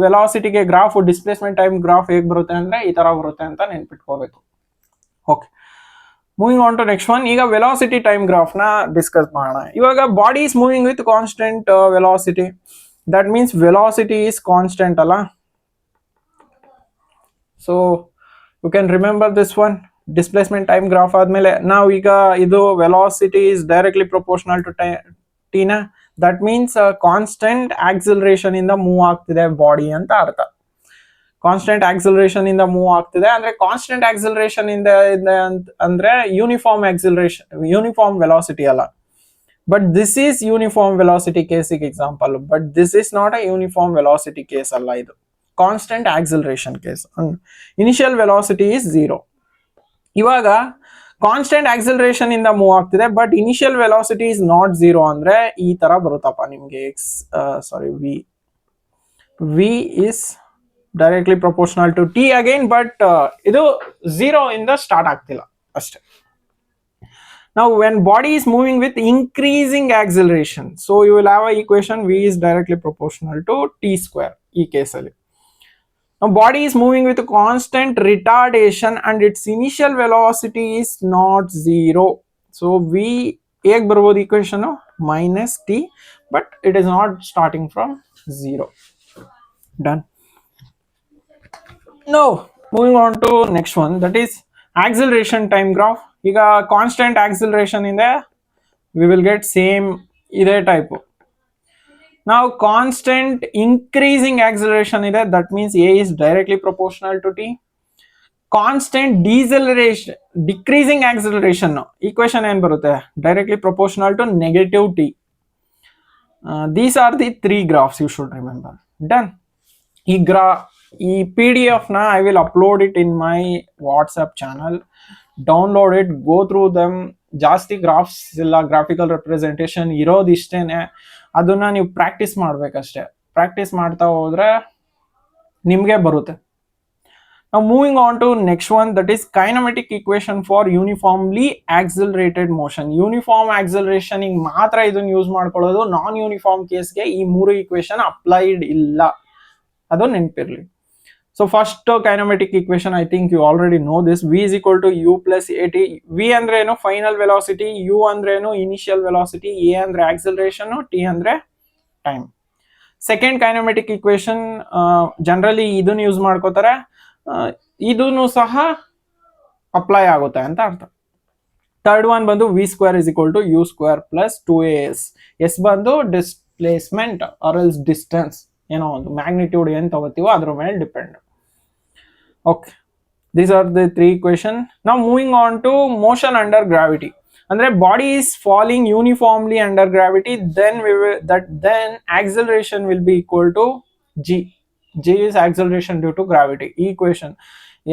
velocity ge graph displacement time graph hege barutte andre ee tara barutte anta ನೆನಪಿಟ್ಕೋಬೇಕು. Okay, moving on to next one. ಈಗ velocity time graph ನ discuss ಮಾಡೋಣ. ಇವಾಗ body is moving with constant velocity. That means velocity is constant ಅಲ್ಲ. So you can remember this one. Displacement time graph ಆದ್ಮೇಲೆ ನಾವು ಈಗ ಇದು velocity is directly proportional to ಟಿನ. ದಟ್ ಮೀನ್ಸ್ ಕಾನ್ಸ್ಟೆಂಟ್ ಆಕ್ಸಿಲರೇಷನ್ ಇಂದ ಮೂವ್ ಆಗ್ತಿದೆ ಬಾಡಿ ಅಂತ ಅರ್ಥ. ಕಾನ್ಸ್ಟೆಂಟ್ ಆಕ್ಸಿಲರೇಷನ್ ಇಂದ ಮೂವ್ ಆಗ್ತಿದೆ ಅಂದ್ರೆ ಕಾನ್ಸ್ಟೆಂಟ್ ಆಕ್ಸಿಲರೇಷನ್ ಇಂದ ಅಂದ್ರೆ ಯೂನಿಫಾರ್ಮ್ ಆಕ್ಸಿಲರೇಷನ್, ಯೂನಿಫಾರ್ಮ್ ವೆಲಾಸಿಟಿ ಅಲ್ಲ. But this is uniform velocity ಕೇಸಿಗೆ example. But this is not a uniform velocity case ಅಲ್ಲ, ಇದು constant acceleration case. Initial velocity is 0. ಇವಾಗ ಕಾನ್ಸ್ಟೆಂಟ್ ಆಕ್ಸಿಲರೇಷನ್ ಇಂದ ಮೂವ್ ಆಗ್ತಿದೆ but initial velocity is not 0 ಅಂದ್ರೆ ಈ ತರ ಬರುತ್ತಪ್ಪ ನಿಮ್ಗೆ v is directly proportional to t again, but ಇದು 0 ಇಂದ ಸ್ಟಾರ್ಟ್ ಆಗ್ತಿಲ್ಲ ಅಷ್ಟೇ. Now when body is moving with increasing acceleration, so you will have a equation v is directly proportional to t square ಈ ಕೇಸಲ್ಲಿ. Now body is moving with a constant retardation and its initial velocity is not 0. So v ಹೇಗೆ ಬರ್ಬೋದು equation minus t, but it is not starting from 0. Done. Now moving on to next one, that is acceleration time graph. ಈಗ constant acceleration ಇಂದ we will get same ಇದೇ type. ನಾವು constant increasing acceleration ಇದೆ, that means a is directly proportional to t. Constant deceleration decreasing acceleration equation ಏನ್ ಬರುತ್ತೆ, directly proportional to negative t. These are the 3 graphs you should remember. Done. ಈ PDF ನ I will upload it in my WhatsApp channel. Download it, go through them. ಜಾಸ್ತಿ graphs ಇಲ್ಲ, graphical representation ಇರೋದಿಷ್ಟೇನೆ, ಅದನ್ನ ನೀವು practice ಮಾಡ್ಬೇಕಷ್ಟೇ. Practice ಮಾಡ್ತಾ ಹೋದ್ರೆ ನಿಮ್ಗೆ ಬರುತ್ತೆ. Now moving on to next one, that is kinematic equation for uniformly accelerated motion. Uniform acceleration ಮಾತ್ರ ಇದನ್ನ ಯೂಸ್ ಮಾಡ್ಕೊಳ್ಳೋದು, ನಾನ್ ಯೂನಿಫಾರ್ಮ್ ಕೇಸ್ಗೆ ಈ 3 ಈಕ್ವೇಶನ್ ಅಪ್ಲೈಡ್ ಇಲ್ಲ, ಅದು ನೆನಪಿರ್ಲಿ. So first kinematic equation, I think you already know this. V is equal to u plus at. V ಅಂದ್ರೆ ಏನು, final velocity, u ಅಂದ್ರೆ ಏನು, ಇನಿಷಿಯಲ್ ವೆಲಾಸಿಟಿ, a ಅಂದ್ರೆ ಆಕ್ಸಿಲರೇಷನ್, t ಅಂದ್ರೆ time. Second kinematic equation generally ಇದನ್ನ use ಮಾಡ್ಕೋತಾರೆ, ಇದನ್ನು ಸಹ ಅಪ್ಲೈ ಆಗುತ್ತೆ ಅಂತ ಅರ್ಥ. ಥರ್ಡ್ ಒನ್ ಬಂದು v square is equal to u square plus 2as. S ಬಂದು ಡಿಸ್ಪ್ಲೇಸ್ಮೆಂಟ್ ಆರ್ ಎಲ್ಸ್ ಡಿಸ್ಟೆನ್ಸ್, ಏನೋ ಒಂದು ಮ್ಯಾಗ್ನಿಟ್ಯೂಡ್ ಏನ್ ತಗೋತೀವೋ ಅದ್ರ ಮೇಲೆ depend. Okay, these are the 3 equation. Now moving on to motion under gravity. ಅಂದ್ರೆ body is falling uniformly under gravity, then acceleration will be equal to g. G is acceleration due to gravity. ಈ equation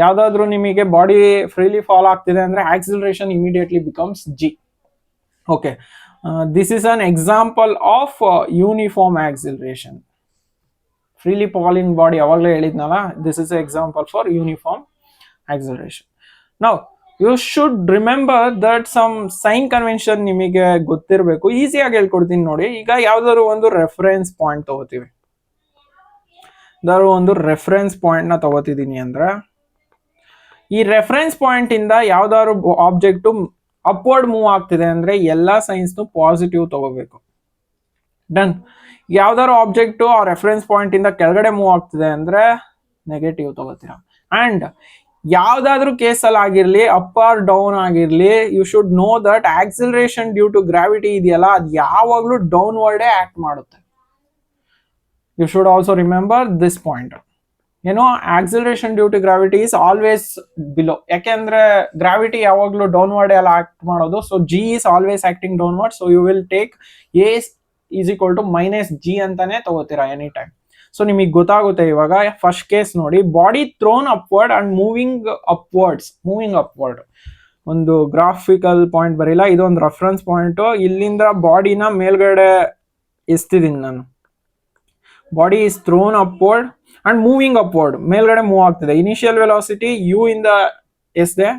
ಯಾವ್ದಾದ್ರು ನಿಮಗೆ body freely fall ಆಗ್ತಿದೆ ಅಂದ್ರೆ acceleration immediately becomes g. Okay, this is an example of uniform acceleration. Freely falling body ಯಾವಾಗಲೇ ಹೇಳಿದ್ನಲ್ಲ, this is example for uniform acceleration. Now you should remember that some sign convention ನಿಮಗೆ ಗೊತ್ತಿರಬೇಕು. ಈಸಿಯಾಗಿ ಹೇಳ್ಕೊಡ್ತೀನಿ ನೋಡಿ. ಈಗ ಯಾವ್ದಾದ್ರು ಒಂದು ರೆಫರೆನ್ಸ್ ಪಾಯಿಂಟ್ ತಗೋತೀವಿ, ಒಂದು ರೆಫರೆನ್ಸ್ ಪಾಯಿಂಟ್ ನ ತಗೋತಿದೀನಿ ಅಂದ್ರೆ, ಈ ರೆಫರೆನ್ಸ್ ಪಾಯಿಂಟ್ ಇಂದ ಯಾವ್ದಾದ್ರು ಆಬ್ಜೆಕ್ಟ್ ಅಪ್ವರ್ಡ್ ಮೂವ್ ಆಗ್ತಿದೆ ಅಂದ್ರೆ ಎಲ್ಲಾ ಸೈನ್ಸ್ ಪಾಸಿಟಿವ್ ತಗೋಬೇಕು. ಡನ್. ಯಾವ್ದಾದ್ರು ಆಬ್ಜೆಕ್ಟ್ ಆ ರೆಫರೆನ್ಸ್ ಪಾಯಿಂಟ್ ಇಂದ ಕೆಳಗಡೆ ಮೂವ್ ಆಗ್ತಿದೆ ಅಂದ್ರೆ ನೆಗೆಟಿವ್ ತಗೋತೀರಾ. ಅಂಡ್ ಯಾವ್ದಾದ್ರು ಕೇಸಲ್ಲಿ ಆಗಿರ್ಲಿ, ಅಪ್ ಆರ್ ಡೌನ್ ಆಗಿರ್ಲಿ, you should know that acceleration due to gravity ಇದೆಯಲ್ಲ, ಅದು ಯಾವಾಗ್ಲೂ ಡೌನ್ವರ್ಡ್ ಆಕ್ಟ್ ಮಾಡುತ್ತೆ. You should also remember this point. ಏನೋ acceleration due to gravity is always below, ಯಾಕೆಂದ್ರೆ ಗ್ರಾವಿಟಿ ಯಾವಾಗ್ಲೂ ಡೌನ್ವರ್ಡ್ ಎಲ್ಲ ಆಕ್ಟ್ ಮಾಡೋದು. So g is always acting downward, so you will take a is equal to minus g ಅಂತಾನೆ ತಗೋತೀರಾ any time. So ನಿಮಗೆ ಗೊತ್ತಾಗುತ್ತೆ. ಇವಾಗ ಫಸ್ಟ್ ಕೇಸ್ ನೋಡಿ, body thrown upward and moving upward. ಒಂದು ಗ್ರಾಫಿಕಲ್ ಪಾಯಿಂಟ್ ಬರೀಲ್ಲ, ಇದೊಂದು ರೆಫರೆನ್ಸ್ ಪಾಯಿಂಟ್. ಇಲ್ಲಿಂದ ಬಾಡಿನ ಮೇಲ್ಗಡೆ ಎಸ್ತಿದ್ದೀನಿ ನಾನು. Body is thrown upward and moving upward, ಮೇಲ್ಗಡೆ ಮೂವ್ ಆಗ್ತಿದೆ. ಇನಿಷಿಯಲ್ ವೆಲಾಸಿಟಿ ಯು ಇಂದ ಎಸ್ದೆ,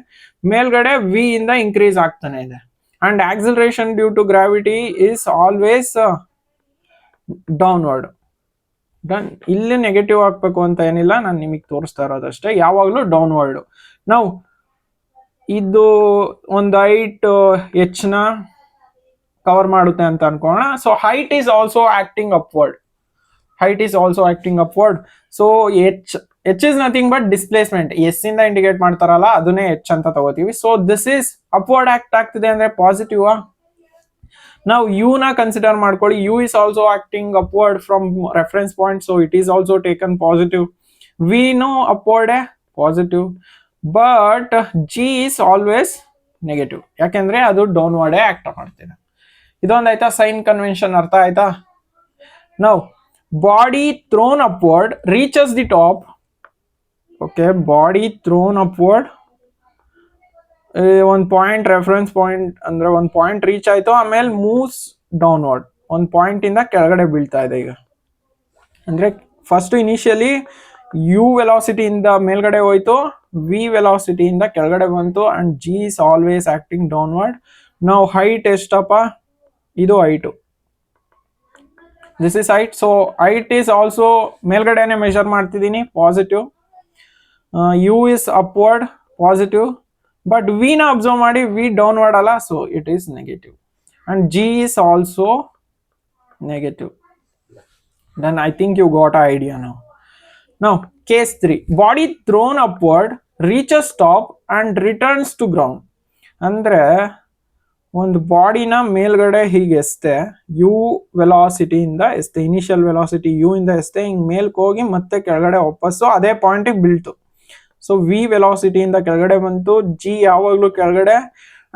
ಮೇಲ್ಗಡೆ ವಿ ಇಂದ ಇನ್ಕ್ರೀಸ್ ಆಗ್ತಾನೆ ಇದೆ. And acceleration due to gravity is always downward. Done. ಇಲ್ಲಿ ನೆಗೆಟಿವ್ ಹಾಕ್ಬೇಕು ಅಂತ ಏನಿಲ್ಲ, ನಾನು ನಿಮಗೆ ತೋರಿಸ್ತಾ ಇರೋದಷ್ಟೇ, ಯಾವಾಗ್ಲೂ ಡೌನ್ವರ್ಡ್. ನಾವು ಇದು ಒಂದು ಹೈಟ್ ಎಚ್ ನ ಕವರ್ ಮಾಡುತ್ತೆ ಅಂತ ಅನ್ಕೋಣ. So height is also acting upward. So h is nothing but displacement. S ಇಂದ ಇಂಡಿಕೇಟ್ ಮಾಡ್ತಾರಲ್ಲ, ಅದನ್ನೇ ಎಚ್ ಅಂತ ತಗೋತೀವಿ. So this is upward act ಆಗ್ತಿದೆ ಅಂದ್ರೆ ಪಾಸಿಟಿವ್. ನಾವು u ನ ಕನ್ಸಿಡರ್ ಮಾಡ್ಕೊಳ್ಳಿ. u is also acting upward from reference point, so it is also taken positive. v no upward positive, but g is always negative, ಯಾಕೆಂದ್ರೆ ಅದು downward act ಮಾಡ್ತಿದೆ. ಇದೊಂದಾಯ್ತಾ sign convention, ಅರ್ಥ ಆಯ್ತಾ? Now body thrown upward reaches the top. Okay, body thrown upward, ಒಂದು point reference point ಅಂದ್ರೆ ಒಂದು point reach ಆಯ್ತು, ಆಮೇಲೆ ಮೂವ್ಸ್ ಡೌನ್ವರ್ಡ್, ಒಂದು ಪಾಯಿಂಟ್ ಇಂದ ಕೆಳಗಡೆ ಬೀಳ್ತಾ ಇದೆ. ಈಗ ಅಂದ್ರೆ ಫಸ್ಟ್ ಇನಿಷಿಯಲಿ ಯು ವೆಲಾಸಿಟಿ ಇಂದ ಮೇಲ್ಗಡೆ ಹೋಯ್ತು, ವಿ ವೆಲಾಸಿಟಿ ಇಂದ ಕೆಳಗಡೆ ಬಂತು, and g is always acting downward. ನಾವು ಹೈಟ್ ಎಷ್ಟಪ್ಪ? ಇದು height, this is height. So height is also ಮೇಲ್ಗಡೆನೆ ಮೆಷರ್ ಮಾಡ್ತಿದ್ದೀನಿ, positive. U is upward, positive. But v ನ ಅಬ್ಸರ್ವ್ ಮಾಡಿ, ವಿ ಡೌನ್ವರ್ಡ್ ಅಲ್ಲ, so it is negative. And g is also negative. Then I think you got a idea now. Now, case 3. Body thrown upward, reaches top and returns to ground. ಅಂದ್ರೆ ಒಂದು ಬಾಡಿನ ಮೇಲ್ಗಡೆ ಹೀಗೆ ಎಸ್ತೆ, you velocity ಇಂದ ಎಸ್ತೆ, initial velocity u ಇಂದ ಎಸ್ತೆ, ಹಿಂಗ್ ಮೇಲ್ಕ್ ಹೋಗಿ ಮತ್ತೆ ಕೆಳಗಡೆ ವಾಪಸ್ಸು ಅದೇ ಪಾಯಿಂಟಿಗೆ ಬೀಳ್ತು. ಸೊ ವಿ ವೆಲಾಸಿಟಿಯಿಂದ ಕೆಳಗಡೆ ಬಂತು, ಜಿ ಯಾವಾಗ್ಲೂ ಕೆಳಗಡೆ,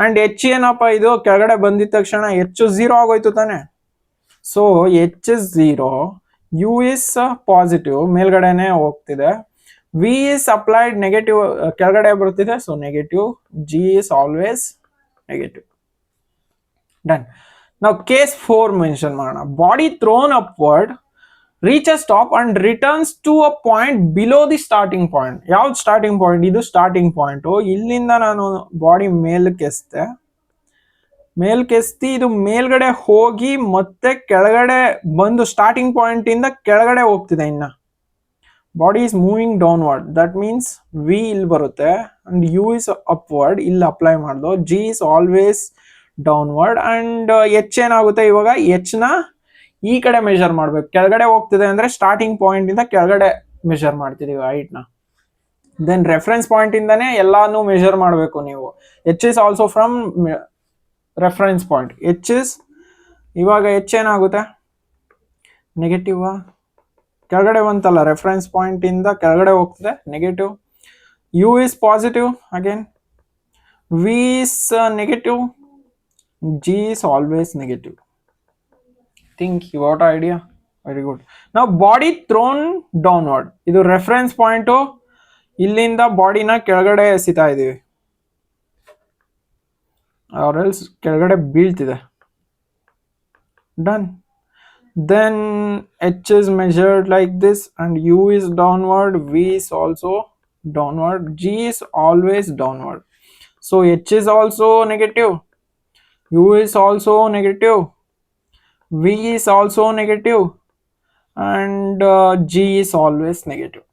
ಅಂಡ್ ಎಚ್ ಏನಪ್ಪ, ಇದು ಕೆಳಗಡೆ ಬಂದಿದ ತಕ್ಷಣ ಎಚ್ 0 ಆಗೋಯ್ತು ತಾನೆ. So h is 0, u is positive, ಮೇಲ್ಗಡೆನೆ ಹೋಗ್ತಿದೆ, ವಿ ಇಸ್ ಅಪ್ಲೈಡ್ ನೆಗೆಟಿವ್, ಕೆಳಗಡೆ ಬರ್ತಿದೆ, so negative, g is always negative. Done. ನಾವು ಕೇಸ್ 4 ಮೆನ್ಷನ್ ಮಾಡೋಣ. Body thrown upward, reaches top and returns to a point below the starting point. ಯಾವ್ದು starting point? ಇದು starting point. ಇಲ್ಲಿಂದ ನಾನು body ಮೇಲ್ಕೆಸ್ತಿ ಇದು ಮೇಲ್ಗಡೆ ಹೋಗಿ ಮತ್ತೆ ಕೆಳಗಡೆ ಬಂದು ಸ್ಟಾರ್ಟಿಂಗ್ ಪಾಯಿಂಟ್ ಇಂದ ಕೆಳಗಡೆ ಹೋಗ್ತಿದೆ. ಇನ್ನ body is moving downward, that means v ಇಲ್ಲಿ ಬರುತ್ತೆ, ಅಂಡ್ ಯು ಇಸ್ ಅಪ್ವರ್ಡ್, ಇಲ್ಲಿ ಅಪ್ಲೈ ಮಾಡ್ದು, g is always downward, and h ಏನಾಗುತ್ತೆ ಇವಾಗ? ಎಚ್ ನ ಈ ಕಡೆ ಮೆಷರ್ ಮಾಡ್ಬೇಕು. ಕೆಳಗಡೆ ಹೋಗ್ತಿದೆ ಅಂದ್ರೆ ಸ್ಟಾರ್ಟಿಂಗ್ ಪಾಯಿಂಟ್ ಇಂದ ಕೆಳಗಡೆ ಮೆಷರ್ ಮಾಡ್ತಿದೀವಿ ಹೈಟ್ ನ. ದೆನ್ ರೆಫರೆನ್ಸ್ ಪಾಯಿಂಟ್ ಇಂದಾನೆ ಎಲ್ಲಾನು ಮೆಷರ್ ಮಾಡಬೇಕು ನೀವು. H is also from reference point. H is ಇವಾಗ ಎಚ್ ಏನಾಗುತ್ತೆ? ನೆಗೆಟಿವ್. ಕೆಳಗಡೆ ಬಂತಲ್ಲ, ರೆಫರೆನ್ಸ್ ಪಾಯಿಂಟ್ ಇಂದ ಕೆಳಗಡೆ ಹೋಗ್ತದೆ, negative. U is positive again, v is negative, g is always negative. Think you got idea? Very good. ನಾವು ಬಾಡಿ ಥ್ರೋನ್ ಡೌನ್ವರ್ಡ್, ಇದು reference point, ಇಲ್ಲಿಂದ ಬಾಡಿನ ಕೆಳಗಡೆ ಎಸಿತಾ ಇದೀವಿ, ಆರ್ ಎಲ್ಸ್ ಕೆಳಗಡೆ ಬೀಳ್ತಿದೆ. Done. Then h is measured like this, and u is downward, v is also downward, g is always downward. So h is also negative, u is also negative, v is also negative, and g is always negative.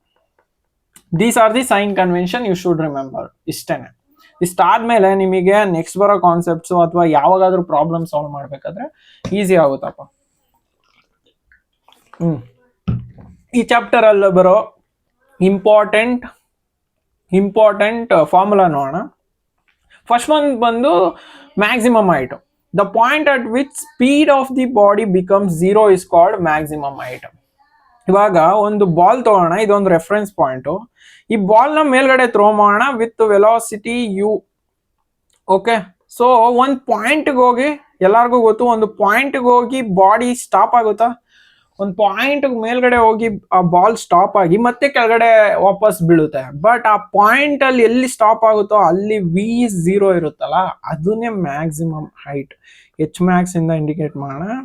These are the sign convention you should remember. ಇಷ್ಟೇನೆ. ಇಷ್ಟಾದ್ಮೇಲೆ ನಿಮಗೆ next ಬರೋ concepts ಅಥವಾ ಯಾವಾಗಾದ್ರೂ problem solve ಮಾಡ್ಬೇಕಾದ್ರೆ easy ಆಗುತ್ತಪ್ಪ. ಈ chapter ಅಲ್ಲಿ ಬರೋ important formula ನೋಡೋಣ. First one ಬಂದು maximum height. The point at which speed of the body becomes 0 is called maximum height. ಇವಾಗ ಒಂದು ಬಾಲ್ ತಗೋಣ, ಇದೊಂದು ರೆಫರೆನ್ಸ್ ಪಾಯಿಂಟ್. ಈ ಬಾಲ್ ನ ಮೇಲ್ಗಡೆ ಥ್ರೋ ಮಾಡೋಣ with velocity u. Okay, so ಒಂದು ಪಾಯಿಂಟ್ಗೆ ಹೋಗಿ, ಎಲ್ಲರಿಗೂ ಗೊತ್ತು, ಒಂದು ಪಾಯಿಂಟ್ಗೆ ಹೋಗಿ ಬಾಡಿ ಸ್ಟಾಪ್ ಆಗುತ್ತಾ? ಒಂದು ಪಾಯಿಂಟ್ ಮೇಲ್ಗಡೆ ಹೋಗಿ ಆ ಬಾಲ್ ಸ್ಟಾಪ್ ಆಗಿ ಮತ್ತೆ ಕೆಳಗಡೆ ವಾಪಸ್ ಬೀಳುತ್ತೆ. ಬಟ್ ಆ ಪಾಯಿಂಟ್ ಅಲ್ಲಿ ಎಲ್ಲಿ ಸ್ಟಾಪ್ ಆಗುತ್ತೋ ಅಲ್ಲಿ ವಿ 0 ಇರುತ್ತಲ್ಲ, ಅದನ್ನೇ ಮ್ಯಾಕ್ಸಿಮಮ್ ಹೈಟ್. ಎಚ್ ಮ್ಯಾಕ್ಸ್ ಇಂದ ಇಂಡಿಕೇಟ್ ಮಾಡೋಣ,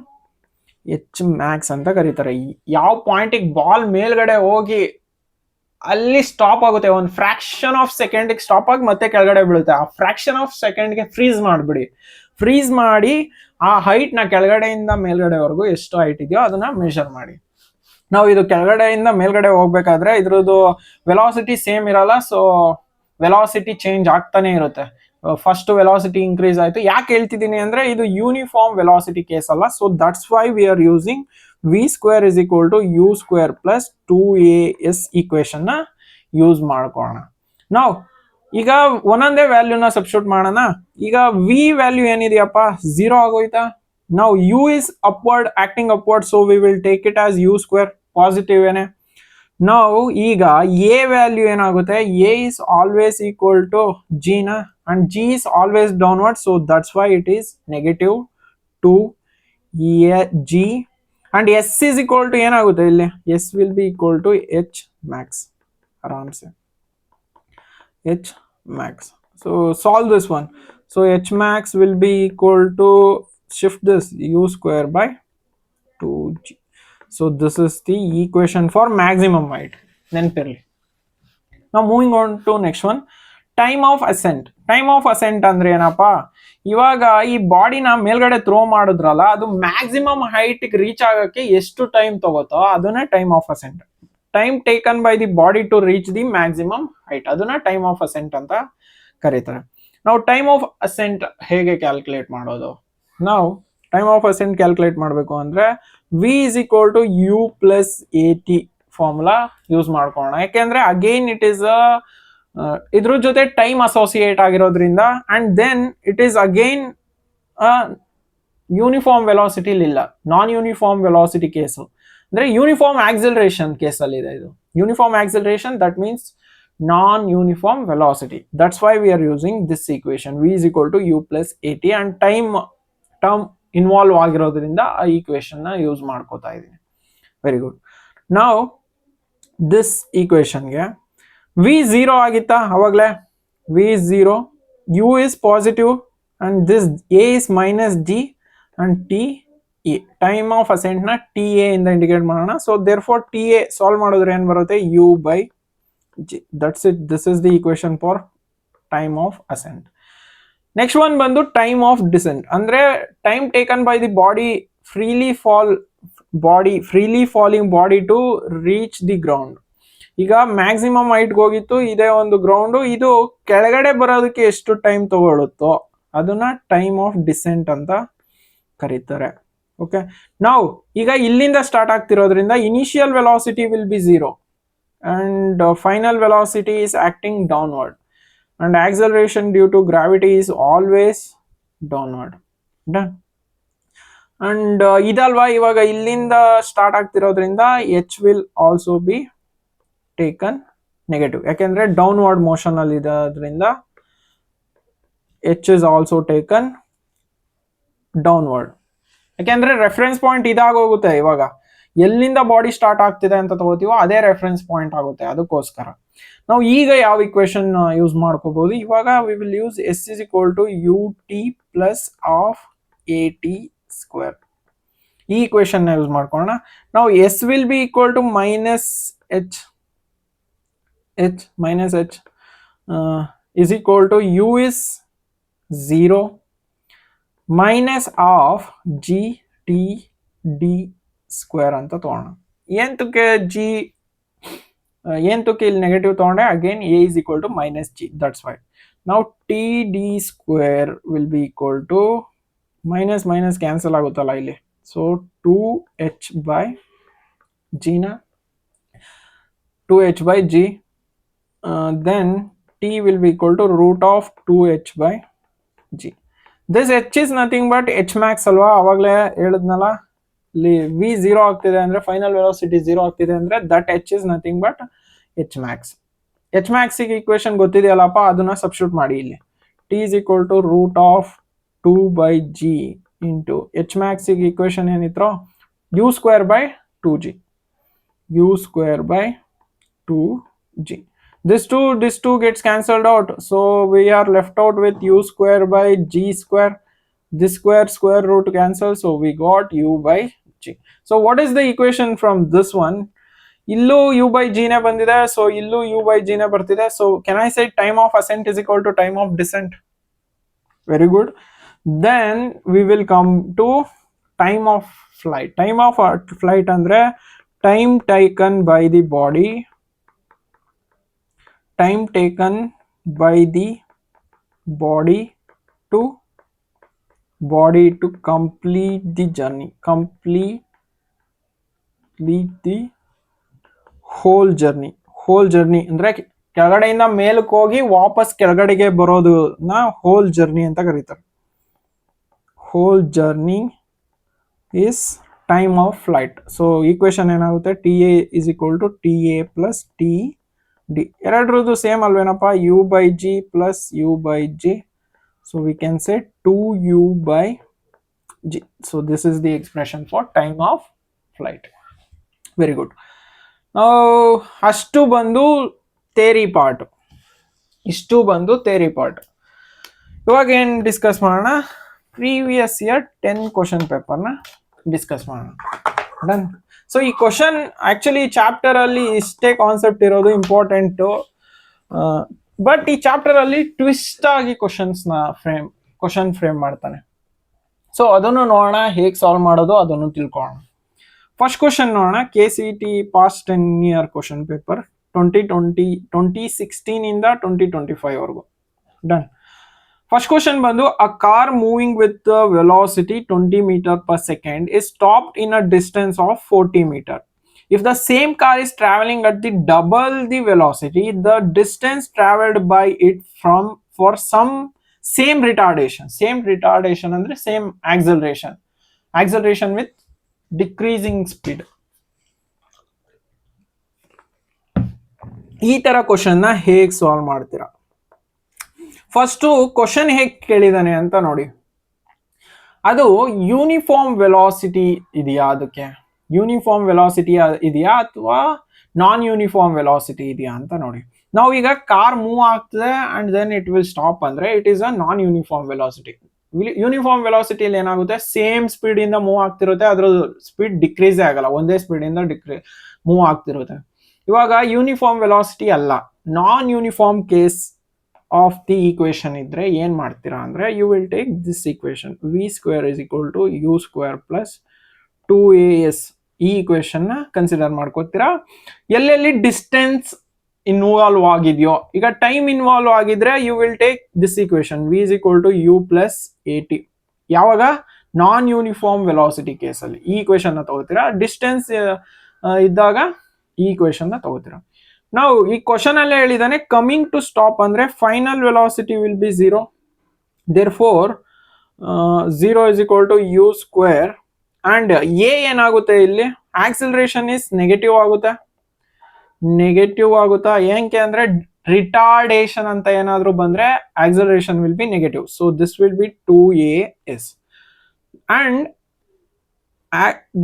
ಎಚ್ ಮ್ಯಾಕ್ಸ್ ಅಂತ ಕರೀತಾರೆ. ಯಾವ ಪಾಯಿಂಟಿಗೆ ಬಾಲ್ ಮೇಲ್ಗಡೆ ಹೋಗಿ ಅಲ್ಲಿ ಸ್ಟಾಪ್ ಆಗುತ್ತೆ, ಒಂದು ಫ್ರಾಕ್ಷನ್ ಆಫ್ ಸೆಕೆಂಡ್ಗೆ ಸ್ಟಾಪ್ ಆಗಿ ಮತ್ತೆ ಕೆಳಗಡೆ ಬೀಳುತ್ತೆ, ಆ ಫ್ರಾಕ್ಷನ್ ಆಫ್ ಸೆಕೆಂಡ್ಗೆ ಫ್ರೀಸ್ ಮಾಡಿಬಿಡಿ. ಫ್ರೀಸ್ ಮಾಡಿ ಆ ಹೈಟ್ ನ ಕೆಳಗಡೆಯಿಂದ ಮೇಲ್ಗಡೆವರೆಗೂ ಎಷ್ಟು ಹೈಟ್ ಇದೆಯೋ ಅದನ್ನ ಮೆಷರ್ ಮಾಡಿ. ನಾವು ಇದು ಕೆಳಗಡೆಯಿಂದ ಮೇಲ್ಗಡೆ ಹೋಗ್ಬೇಕಾದ್ರೆ ಇದ್ರದ್ದು ವೆಲಾಸಿಟಿ ಸೇಮ್ ಇರಲ್ಲ, ಸೊ ವೆಲಾಸಿಟಿ ಚೇಂಜ್ ಆಗ್ತಾನೆ ಇರುತ್ತೆ. ಫಸ್ಟ್ ವೆಲಾಸಿಟಿ ಇನ್ಕ್ರೀಸ್ ಆಯ್ತು. ಯಾಕೆ ಹೇಳ್ತಿದ್ದೀನಿ ಅಂದ್ರೆ ಇದು ಯೂನಿಫಾರ್ಮ್ ವೆಲಾಸಿಟಿ ಕೇಸ್ ಅಲ್ಲ, so that's why we are using v² is equal to u² plus 2as equation ನ ಯೂಸ್ ಮಾಡ್ಕೊಳ್ಳೋಣ. ನಾವು ಈಗ ಒಂದೊಂದೇ ವ್ಯಾಲ್ಯೂನ ಸಬ್ಸ್ಟಿಟ್ಯೂಟ್ ಮಾಡೋಣ. ಈಗ ವಿ ವ್ಯಾಲ್ಯೂ ಏನಿದೆಯಪ್ಪ? 0 ಆಗೋಯ್ತಾ? Now u is upward, acting upward, so we will take it as u square, positive ene. Now ಈಗ a ವ್ಯಾಲ್ಯೂ ಏನಾಗುತ್ತೆ, a is always equal to g na, and g is always downward, so that's why it is negative 2 g, and s is equal to ಏನಾಗುತ್ತೆ ಇಲ್ಲಿ, s will be equal to h max, ಆರಾಮ್ಸೆ h max. So solve this one. So h max will be equal to, shift this u square by 2g. So this is the equation for maximum height. ನೆನಪಿರಲಿ. Now moving on to next one, time of ascent. Time of ascent ಅಂದ್ರೆ ಏನಪ್ಪ, ಇವಾಗ ಈ ಬಾಡಿನ ಮೇಲ್ಗಡೆ throw ಮಾಡಿದ್ರಲ್ಲ, ಅದು maximum height reach ಆಗಕ್ಕೆ ಎಷ್ಟು ಟೈಮ್ ತಗೋತೋ ಅದನ್ನೇ time of ascent. Time taken by the body to reach the maximum height, ಅದನ್ನ ಟೈಮ್ ಆಫ್ ಅಸೆಂಟ್ ಅಂತ ಕರೀತಾರೆ. ನಾವು ಟೈಮ್ ಆಫ್ ಅಸೆಂಟ್ ಹೇಗೆ ಕ್ಯಾಲ್ಕುಲೇಟ್ ಮಾಡೋದು? ನಾವು ಟೈಮ್ ಆಫ್ ಅಸೆಂಟ್ ಕ್ಯಾಲ್ಕುಲೇಟ್ ಮಾಡಬೇಕು ಅಂದ್ರೆ v is equal to u plus at formula use ಮಾಡ್ಕೊಳ್ಳೋಣ. ಯಾಕೆಂದ್ರೆ ಅಗೈನ್ ಇಟ್ ಈಸ್ ಇದ್ರ ಜೊತೆ ಟೈಮ್ ಅಸೋಸಿಯೇಟ್ ಆಗಿರೋದ್ರಿಂದ, and then it is again uniform velocity ಇಲ್ಲ, ನಾನ್ ಯೂನಿಫಾರ್ಮ್ ವೆಲಾಸಿಟಿ ಕೇಸು, ಅಂದ್ರೆ ಯೂನಿಫಾರ್ಮ್ ಆಕ್ಸಿಲರೇಷನ್ ಕೇಸಲ್ಲಿ ಇದೆ ಇದು. Uniform acceleration, that means non uniform velocity. That's why we are using this equation, v is equal to u plus at, and time term involve ಆಗಿರೋದ್ರಿಂದ ಆ equation ನ use ಮಾಡ್ಕೋತಾ ಇದ್ದೀನಿ. Very good. ನಾವು this ಈಕ್ವೇಶನ್ಗೆ v 0 ಆಗಿತ್ತಾ ಅವಾಗಲೇ, v is 0, u is positive, and this a is minus g, and t a. Time of ascent ನ t a ಇಂದ ಇಂಡಿಕೇಟ್ ಮಾಡೋಣ. So therefore t a solve ಮಾಡಿದ್ರೆ ಏನ್ ಬರುತ್ತೆ, u by g. That's it. This is the equation for time of ascent. Next one ಬಂದು time of descent. ಅಂದ್ರೆ time taken by the body freely falling body to reach the ground. ಈಗ maximum ಹೈಟ್ಗೆ ಹೋಗಿತ್ತು ಇದೇ ಒಂದು ground, ಇದು ಕೆಳಗಡೆ ಬರೋದಕ್ಕೆ ಎಷ್ಟು ಟೈಮ್ ತಗೊಳುತ್ತೋ ಅದನ್ನ ಟೈಮ್ ಆಫ್ ಡಿಸೆಂಟ್ ಅಂತ ಕರೀತಾರೆ. ಓಕೆ, ನಾವು ಈಗ ಇಲ್ಲಿಂದ ಸ್ಟಾರ್ಟ್ ಆಗ್ತಿರೋದ್ರಿಂದ initial velocity will be 0 and final velocity is acting downward, and acceleration due to gravity is always downward. Done. And ಇದಲ್ವಾ ಇವಾಗ ಇಲ್ಲಿಂದ ಸ್ಟಾರ್ಟ್ ಆಗ್ತಿರೋದ್ರಿಂದ h will also be taken negative, ಯಾಕೆಂದ್ರೆ ಡೌನ್ವರ್ಡ್ ಮೋಷನ್ ಅಲ್ಲಿ ಇರೋದ್ರಿಂದ h is also taken downward. ಯಾಕೆಂದ್ರೆ reference point ಇದಾಗೋಗುತ್ತೆ. ಇವಾಗ ಎಲ್ಲಿಂದ ಬಾಡಿ ಸ್ಟಾರ್ಟ್ ಆಗ್ತಿದೆ ಅಂತ ತಗೋತೀವೋ ಅದೇ ರೆಫರೆನ್ಸ್ ಪಾಯಿಂಟ್ ಆಗುತ್ತೆ, ಅದಕ್ಕೋಸ್ಕರ ನಾವು ಈಗ ಯಾವ ಇಕ್ವೇಶನ್ ಯೂಸ್ ಮಾಡ್ಕೋಬಹುದು, ಇವಾಗ we will use s is equal to ut plus of at square. ಈ ಇಕ್ವೇಶನ್ ನ ಯೂಸ್ ಮಾಡ್ಕೊಳ್ಳೋಣ. ನಾವು s will be equal to minus h is equal to u is 0 minus of g t d square ಅಂತ ತಗೋಣ. ಎಂತಕ್ಕೆ ಇಲ್ಲಿ negative ತಗೊಂಡೆ, again a is equal to minus g, that's why. Now td square will be equal to minus cancel ಆಗುತ್ತಲ್ಲ ಇಲ್ಲಿ, so 2h by g na 2h by g, then t will be equal to root of 2h by g. This h is nothing but h max ಅಲ್ವಾ, ಅವಾಗಲೇ ಹೇಳಿದ್ನಲ್ಲ, ಇಲ್ಲಿ v 0 ಆಗ್ತಿದೆ ಅಂದ್ರೆ final velocity 0 ಆಗ್ತಿದೆ ಅಂದ್ರೆ that h is nothing but h max. h max ಗೆ equation ಗೊತ್ತಿದೆಯಲ್ಲಪ್ಪ, ಅದನ್ನ ಸಬ್ಸ್ಟಿಟ್ಯೂಟ್ ಮಾಡಿ ಇಲ್ಲಿ. t is equal to root of 2 by g into h max ಗೆ ಈಕ್ವೇಶನ್ ಏನಿತ್ತು, u square by 2g, u square by 2g. This 2 gets cancelled out, so we are left out with u square by g square. This square root cancel, so we got u by g. So what is the equation from this one? Illu u by g ne bandide, so illu u by g ne bartide. So can I say time of ascent is equal to time of descent? Very good. Then we will come to time of flight. Time of flight andre time taken by the body to complete the journey, the whole journey ಅಂದ್ರೆ ಕೆಳಗಡೆಯಿಂದ ಮೇಲಕ್ಕೆ ಹೋಗಿ ವಾಪಸ್ ಕೆಳಗಡೆಗೆ ಬರೋದನ್ನ hole journey ಅಂತ ಕರೀತಾರೆ. Whole journey is time of flight. So equation ಏನಾಗುತ್ತೆ, t a is equal to t a plus t d. ಎರಡರದ್ದು ಸೇಮ್ ಅಲ್ವೇನಪ್ಪ, u by g plus u by g. So we can say 2u by g. So this is the expression for time of flight. Very good. Now ಅಷ್ಟು ಬಂದು theory part, ಇಷ್ಟು ಬಂದು theory part. ಇವಾಗ ಏನು discuss ಮಾಡೋಣ, previous year 10 question ಪೇಪರ್ನ discuss ಮಾಡೋಣ. Done. So ಈ ಕ್ವಶನ್ ಆಕ್ಚುಲಿ ಚಾಪ್ಟರ್ ಅಲ್ಲಿ ಇಷ್ಟೇ ಕಾನ್ಸೆಪ್ಟ್ ಇರೋದು ಇಂಪಾರ್ಟೆಂಟು, ಬಟ್ ಈ ಚಾಪ್ಟರ್ ಅಲ್ಲಿ ಟ್ವಿಸ್ಟ್ ಆಗಿ ಕ್ವಶನ್ ಫ್ರೇಮ್ ಮಾಡ್ತಾನೆ. ಸೊ ಅದನ್ನು ನೋಡೋಣ, ಹೇಗೆ ಸಾಲ್ವ್ ಮಾಡೋದು ಅದನ್ನು ತಿಳ್ಕೊಳ್ಳೋಣ. ಫಸ್ಟ್ ಕ್ವಶನ್ ನೋಡೋಣ, KCET past 10 year question paper 2016 ಇಂದ 2025 ವರೆಗೂ. ಡನ್. ಫಸ್ಟ್ ಕ್ವಶನ್ ಬಂದು, a car moving with velocity 20 metre per second is stopped in a distance of 40 meter. If the same car is traveling at the double the velocity, the distance traveled by it for some same retardation ಅಂದ್ರೆ same acceleration with decreasing speed. ಈ ತರ question ನ ಹೇಗೆ solve ಮಾಡ್ತೀರಾ? First question ಹೇಗೆ ಕೇಳಿದಾನೆ ಅಂತ ನೋಡಿ. ಅದು ಯೂನಿಫಾರ್ಮ್ ವೆಲಾಸಿಟಿ ಇದೆಯಾ, ಅದಕ್ಕೆ ಯೂನಿಫಾರ್ಮ್ ವೆಲಾಸಿಟಿ ಇದೆಯಾ ಅಥವಾ ನಾನ್ ಯೂನಿಫಾರ್ಮ್ ವೆಲಾಸಿಟಿ ಇದೆಯಾ ಅಂತ ನೋಡಿ. ನಾವು ಈಗ ಕಾರ್ ಮೂವ್ ಆಗ್ತದೆ and then it will stop ಅಂದ್ರೆ it is a non uniform velocity. Uniform ವೆಲಾಸಿಟಿಯಲ್ಲಿ ಏನಾಗುತ್ತೆ, ಸೇಮ್ ಸ್ಪೀಡ್ ಇಂದ ಮೂವ್ ಆಗ್ತಿರುತ್ತೆ, ಅದ್ರ ಸ್ಪೀಡ್ ಡಿಕ್ರೀಸೇ ಆಗಲ್ಲ, ಒಂದೇ ಸ್ಪೀಡ್ ಇಂದ ಮೂವ್ ಆಗ್ತಿರುತ್ತೆ. ಇವಾಗ ಯೂನಿಫಾರ್ಮ್ ವೆಲಾಸಿಟಿ ಅಲ್ಲ, non uniform case of the equation ಇದ್ರೆ ಏನ್ ಮಾಡ್ತೀರಾ ಅಂದ್ರೆ, you will take this equation v square is equal to u square plus 2as. ಈ ಈಕ್ವೇಶನ್ ನ ಕನ್ಸಿಡರ್ ಮಾಡ್ಕೋತೀರಾ. ಎಲ್ಲೆಲ್ಲಿ ಡಿಸ್ಟೆನ್ಸ್ ಇನ್ವಾಲ್ವ್ ಆಗಿದೆಯೋ, ಈಗ ಟೈಮ್ ಇನ್ವಾಲ್ವ್ ಆಗಿದ್ರೆ you will take this equation v is equal to u plus at. ಯಾವಾಗ ನಾನ್ uniform velocity ಕೇಸಲ್ಲಿ ಈ equation ನ ತಗೋತೀರಾ, ಡಿಸ್ಟೆನ್ಸ್ ಇದ್ದಾಗ ಈ ಈಕ್ವೇಶನ್ ನ ತಗೋತೀರಾ. ನಾವು ಈ ಕ್ವಶನ್ ಅಲ್ಲೇ ಹೇಳಿದಾನೆ, ಕಮಿಂಗ್ ಟು ಸ್ಟಾಪ್ ಅಂದ್ರೆ final velocity will be 0. Therefore 0 is equal to u square and a ಏನಾಗುತ್ತೆ ಇಲ್ಲಿ, ಆಕ್ಸಿಲರೇಷನ್ ಇಸ್ ನೆಗೆಟಿವ್ ಆಗುತ್ತಾ, ಏನಕ್ಕೆ ಅಂದ್ರೆ ರಿಟಾರ್ಡೇಷನ್ ಅಂತ ಏನಾದ್ರೂ ಬಂದ್ರೆ acceleration will be negative. So this will be 2as and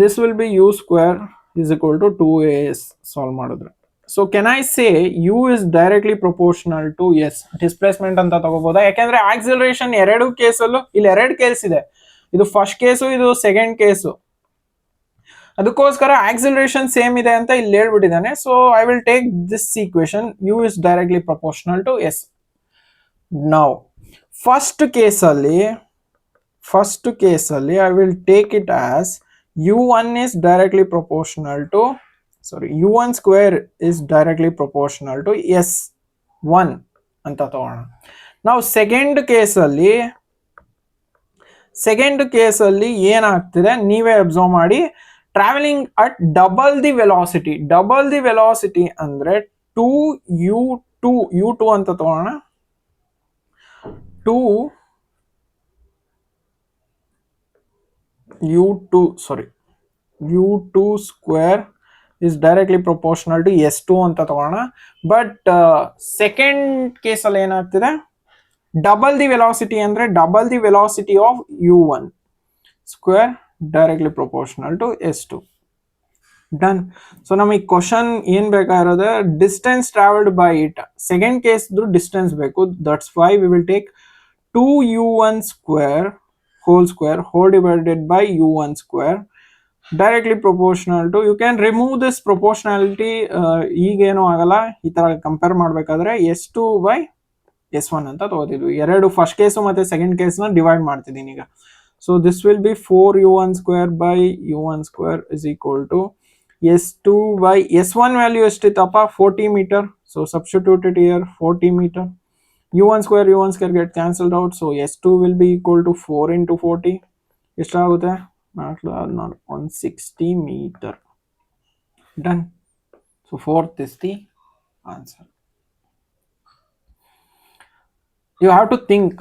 this will be u square is equal to 2as solve ಮಾಡಿದ್ರೆ. So can I say u is directly proportional to s displacement ಅಂತ ತಗೋಬಹುದಾ? ಯಾಕಂದ್ರೆ acceleration ಎರಡು ಕೇಸಲ್ಲೂ, ಇಲ್ಲಿ ಎರಡು case ಇದೆ, ಇದು first case, ಇದು ಸೆಕೆಂಡ್ ಕೇಸು, ಅದಕ್ಕೋಸ್ಕರ ಆಕ್ಸಿಲರೇಷನ್ ಸೇಮ್ ಇದೆ ಅಂತ ಇಲ್ಲಿ ಹೇಳ್ಬಿಟ್ಟಿದ್ದಾನೆ. So I will take this equation, u is directly proportional to s. Now first ಕೇಸಲ್ಲಿ I will take it as u1 is directly proportional to u1 square is directly proportional to s1 ಅಂತ ತಗೋಣ. ನಾವು second ಕೇಸಲ್ಲಿ ಏನಾಗ್ತಿದೆ ನೀವೇ observe ಮಾಡಿ, travelling at double the velocity ಅಂದ್ರೆ 2u2 ಅಂತ ತಗೋಣ. u2 square is directly proportional to s2 ಅಂತ ತಗೋಣ. ಬಟ್ ಸೆಕೆಂಡ್ ಕೇಸಲ್ಲಿ ಏನಾಗ್ತಿದೆ, ಡಬಲ್ ದಿ ವೆಲಾಸಿಟಿ ಅಂದ್ರೆ double the velocity of u1 square directly proportional to s2. Done. So ನಮಗೆ ಕ್ವಶನ್ ಏನ್ ಬೇಕಾಗಿರೋದು, distance travelled by it. Second case distance ಬೇಕು, that's why we will take 2u1 square whole square whole divided by u1 square directly proportional to, you can remove this proportionality, ಈಗೇನು ಆಗಲ್ಲ, ಈ ತರ compare ಮಾಡ್ಬೇಕಾದ್ರೆ s2 by s1 ಅಂತ ತಗೋತಿದ್ವಿ. ಎರಡು first case ಮತ್ತೆ second ಕೇಸ್ನ ಡಿವೈಡ್ ಮಾಡ್ತಿದ್ದೀನಿ ಈಗ. So this will B 4u1 square by u1 square is equal to s2 by s1 value ಎಷ್ಟಿತ್ತಪ್ಪ, 40 metre. So substitute it here, 40 meter. u1 square get cancelled out, so s2 will be equal to 4 into 40. ಎಷ್ಟಾಗುತ್ತೆ, 160 meter. Done. So fourth is the answer. You have to think,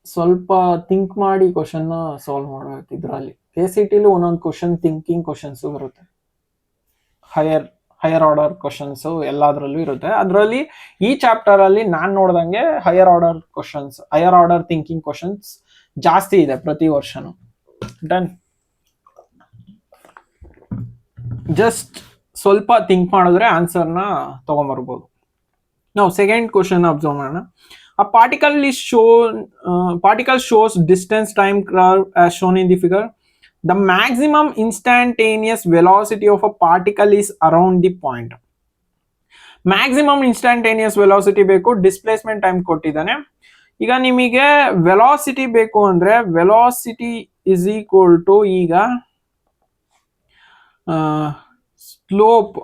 ಸ್ವಲ್ಪ think ಮಾಡಿ question solve ಮಾಡಬೇಕು ಇದರಲ್ಲಿ. KCTಲಿ ಒಂದೊಂದು question thinking questions ಬರುತ್ತೆ, higher order questions ಎಲ್ಲದರಲ್ಲೂ ಇರುತ್ತೆ. ಅದರಲ್ಲಿ ಈ ಚಾಪ್ಟರ್ ಅಲ್ಲಿ ನಾನು ನೋಡ್ದಂಗೆ ಹೈಯರ್ ಆರ್ಡರ್ ಥಿಂಕಿಂಗ್ ಕ್ವಶನ್ಸ್ ಜಾಸ್ತಿ ಇದೆ ಪ್ರತಿ ವರ್ಷನೂ. ಡನ್. ಜಸ್ಟ್ ಸ್ವಲ್ಪ ಥಿಂಕ್ ಮಾಡಿದ್ರೆ ಆನ್ಸರ್ನ ತಗೊಂಬರ್ಬೋದು. ನಾವು ಸೆಕೆಂಡ್ ಕ್ವಶನ್ ಅಬ್ಸರ್ವ್ ಮಾಡೋಣ. A particle shows distance time curve as shown in the figure. The maximum instantaneous velocity of a particle is around the point. Maximum instantaneous velocity ಬೇಕು, displacement time ಕೊಟ್ಟಿದ್ದಾನೆ. ಈಗ ನಿಮಗೆ velocity ಬೇಕು ಅಂದ್ರೆ velocity is equal to ಈಗ slope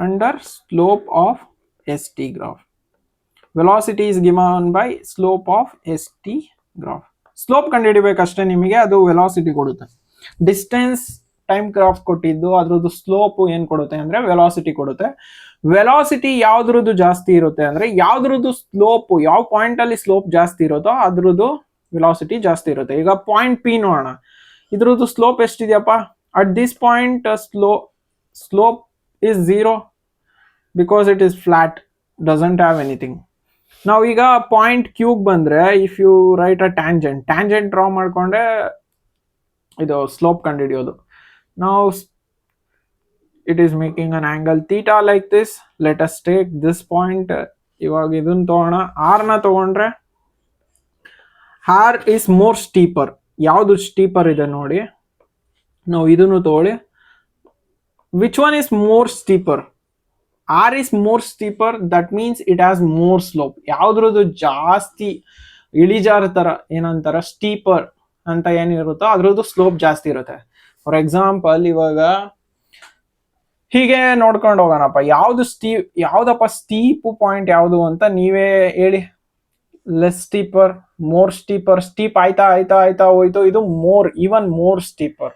under slope of ST graph. Velocity is given by slope of ST graph. Slope ಕಂಡುಹಿಡಿಬೇಕಷ್ಟೇ ನಿಮಗೆ, ಅದು ವೆಲಾಸಿಟಿ ಕೊಡುತ್ತೆ. ಡಿಸ್ಟೆನ್ಸ್ ಟೈಮ್ ಗ್ರಾಫ್ ಕೊಟ್ಟಿದ್ದು ಅದ್ರದ್ದು ಸ್ಲೋಪ್ ಏನ್ ಕೊಡುತ್ತೆ ಅಂದ್ರೆ ವೆಲಾಸಿಟಿ ಕೊಡುತ್ತೆ. ವೆಲಾಸಿಟಿ ಯಾವ್ದ್ರದ್ದು ಜಾಸ್ತಿ ಇರುತ್ತೆ ಅಂದ್ರೆ ಯಾವ್ದ್ರದ್ದು ಸ್ಲೋಪ್, ಯಾವ ಪಾಯಿಂಟ್ ಅಲ್ಲಿ ಸ್ಲೋಪ್ ಜಾಸ್ತಿ ಇರುತ್ತೋ ಅದ್ರದ್ದು ವೆಲಾಸಿಟಿ ಜಾಸ್ತಿ ಇರುತ್ತೆ. ಈಗ ಪಾಯಿಂಟ್ P ನೋಡೋಣ, ಇದ್ರದ್ದು ಸ್ಲೋಪ್ ಎಷ್ಟಿದೆಯಪ್ಪ? At this point slope is 0 because it is flat, doesn't have anything. ನಾವು ಈಗ ಪಾಯಿಂಟ್ Q ಬಂದ್ರೆ if you write a tangent draw ಮಾಡ್ಕೊಂಡೆ ಇದು ಸ್ಲೋಪ್ ಕಂಡುಹಿಡಿಯೋದು. ನಾವು it is making an angle theta like this. Let us take this point. ಇವಾಗ ಇದನ್ನ ತಗೋಣ, ಆರ್ನ ತಗೊಂಡ್ರೆ ಆರ್ ಇಸ್ ಮೋರ್ ಸ್ಟೀಪರ್. ಯಾವುದು ಸ್ಟೀಪರ್ ಇದೆ ನೋಡಿ, ನಾವು ಇದನ್ನು ತಗೊಳ್ಳಿ. Which one is more steeper? R is more steeper, that means it has more slope. ಯಾವ್ದ್ರದ್ದು ಜಾಸ್ತಿ ಇಳಿಜಾರು ತರ ಏನಂತಾರ ಸ್ಟೀಪರ್ ಅಂತ ಏನಿರುತ್ತೋ ಅದ್ರದ್ದು ಸ್ಲೋಪ್ ಜಾಸ್ತಿ ಇರುತ್ತೆ. ಫಾರ್ ಎಕ್ಸಾಂಪಲ್ ಇವಾಗ ಹೀಗೆ ನೋಡ್ಕೊಂಡು ಹೋಗೋಣಪ್ಪ, ಯಾವ್ದಪ್ಪ ಸ್ಟೀಪ್ ಪಾಯಿಂಟ್ ಯಾವುದು ಅಂತ ನೀವೇ ಹೇಳಿ. ಲೆಸ್ ಸ್ಟೀಪರ್, ಮೋರ್ ಸ್ಟೀಪರ್, ಸ್ಟೀಪ್ ಆಯ್ತಾ ಹೋಯ್ತು, ಇದು ಈವನ್ ಮೋರ್ ಸ್ಟೀಪರ್.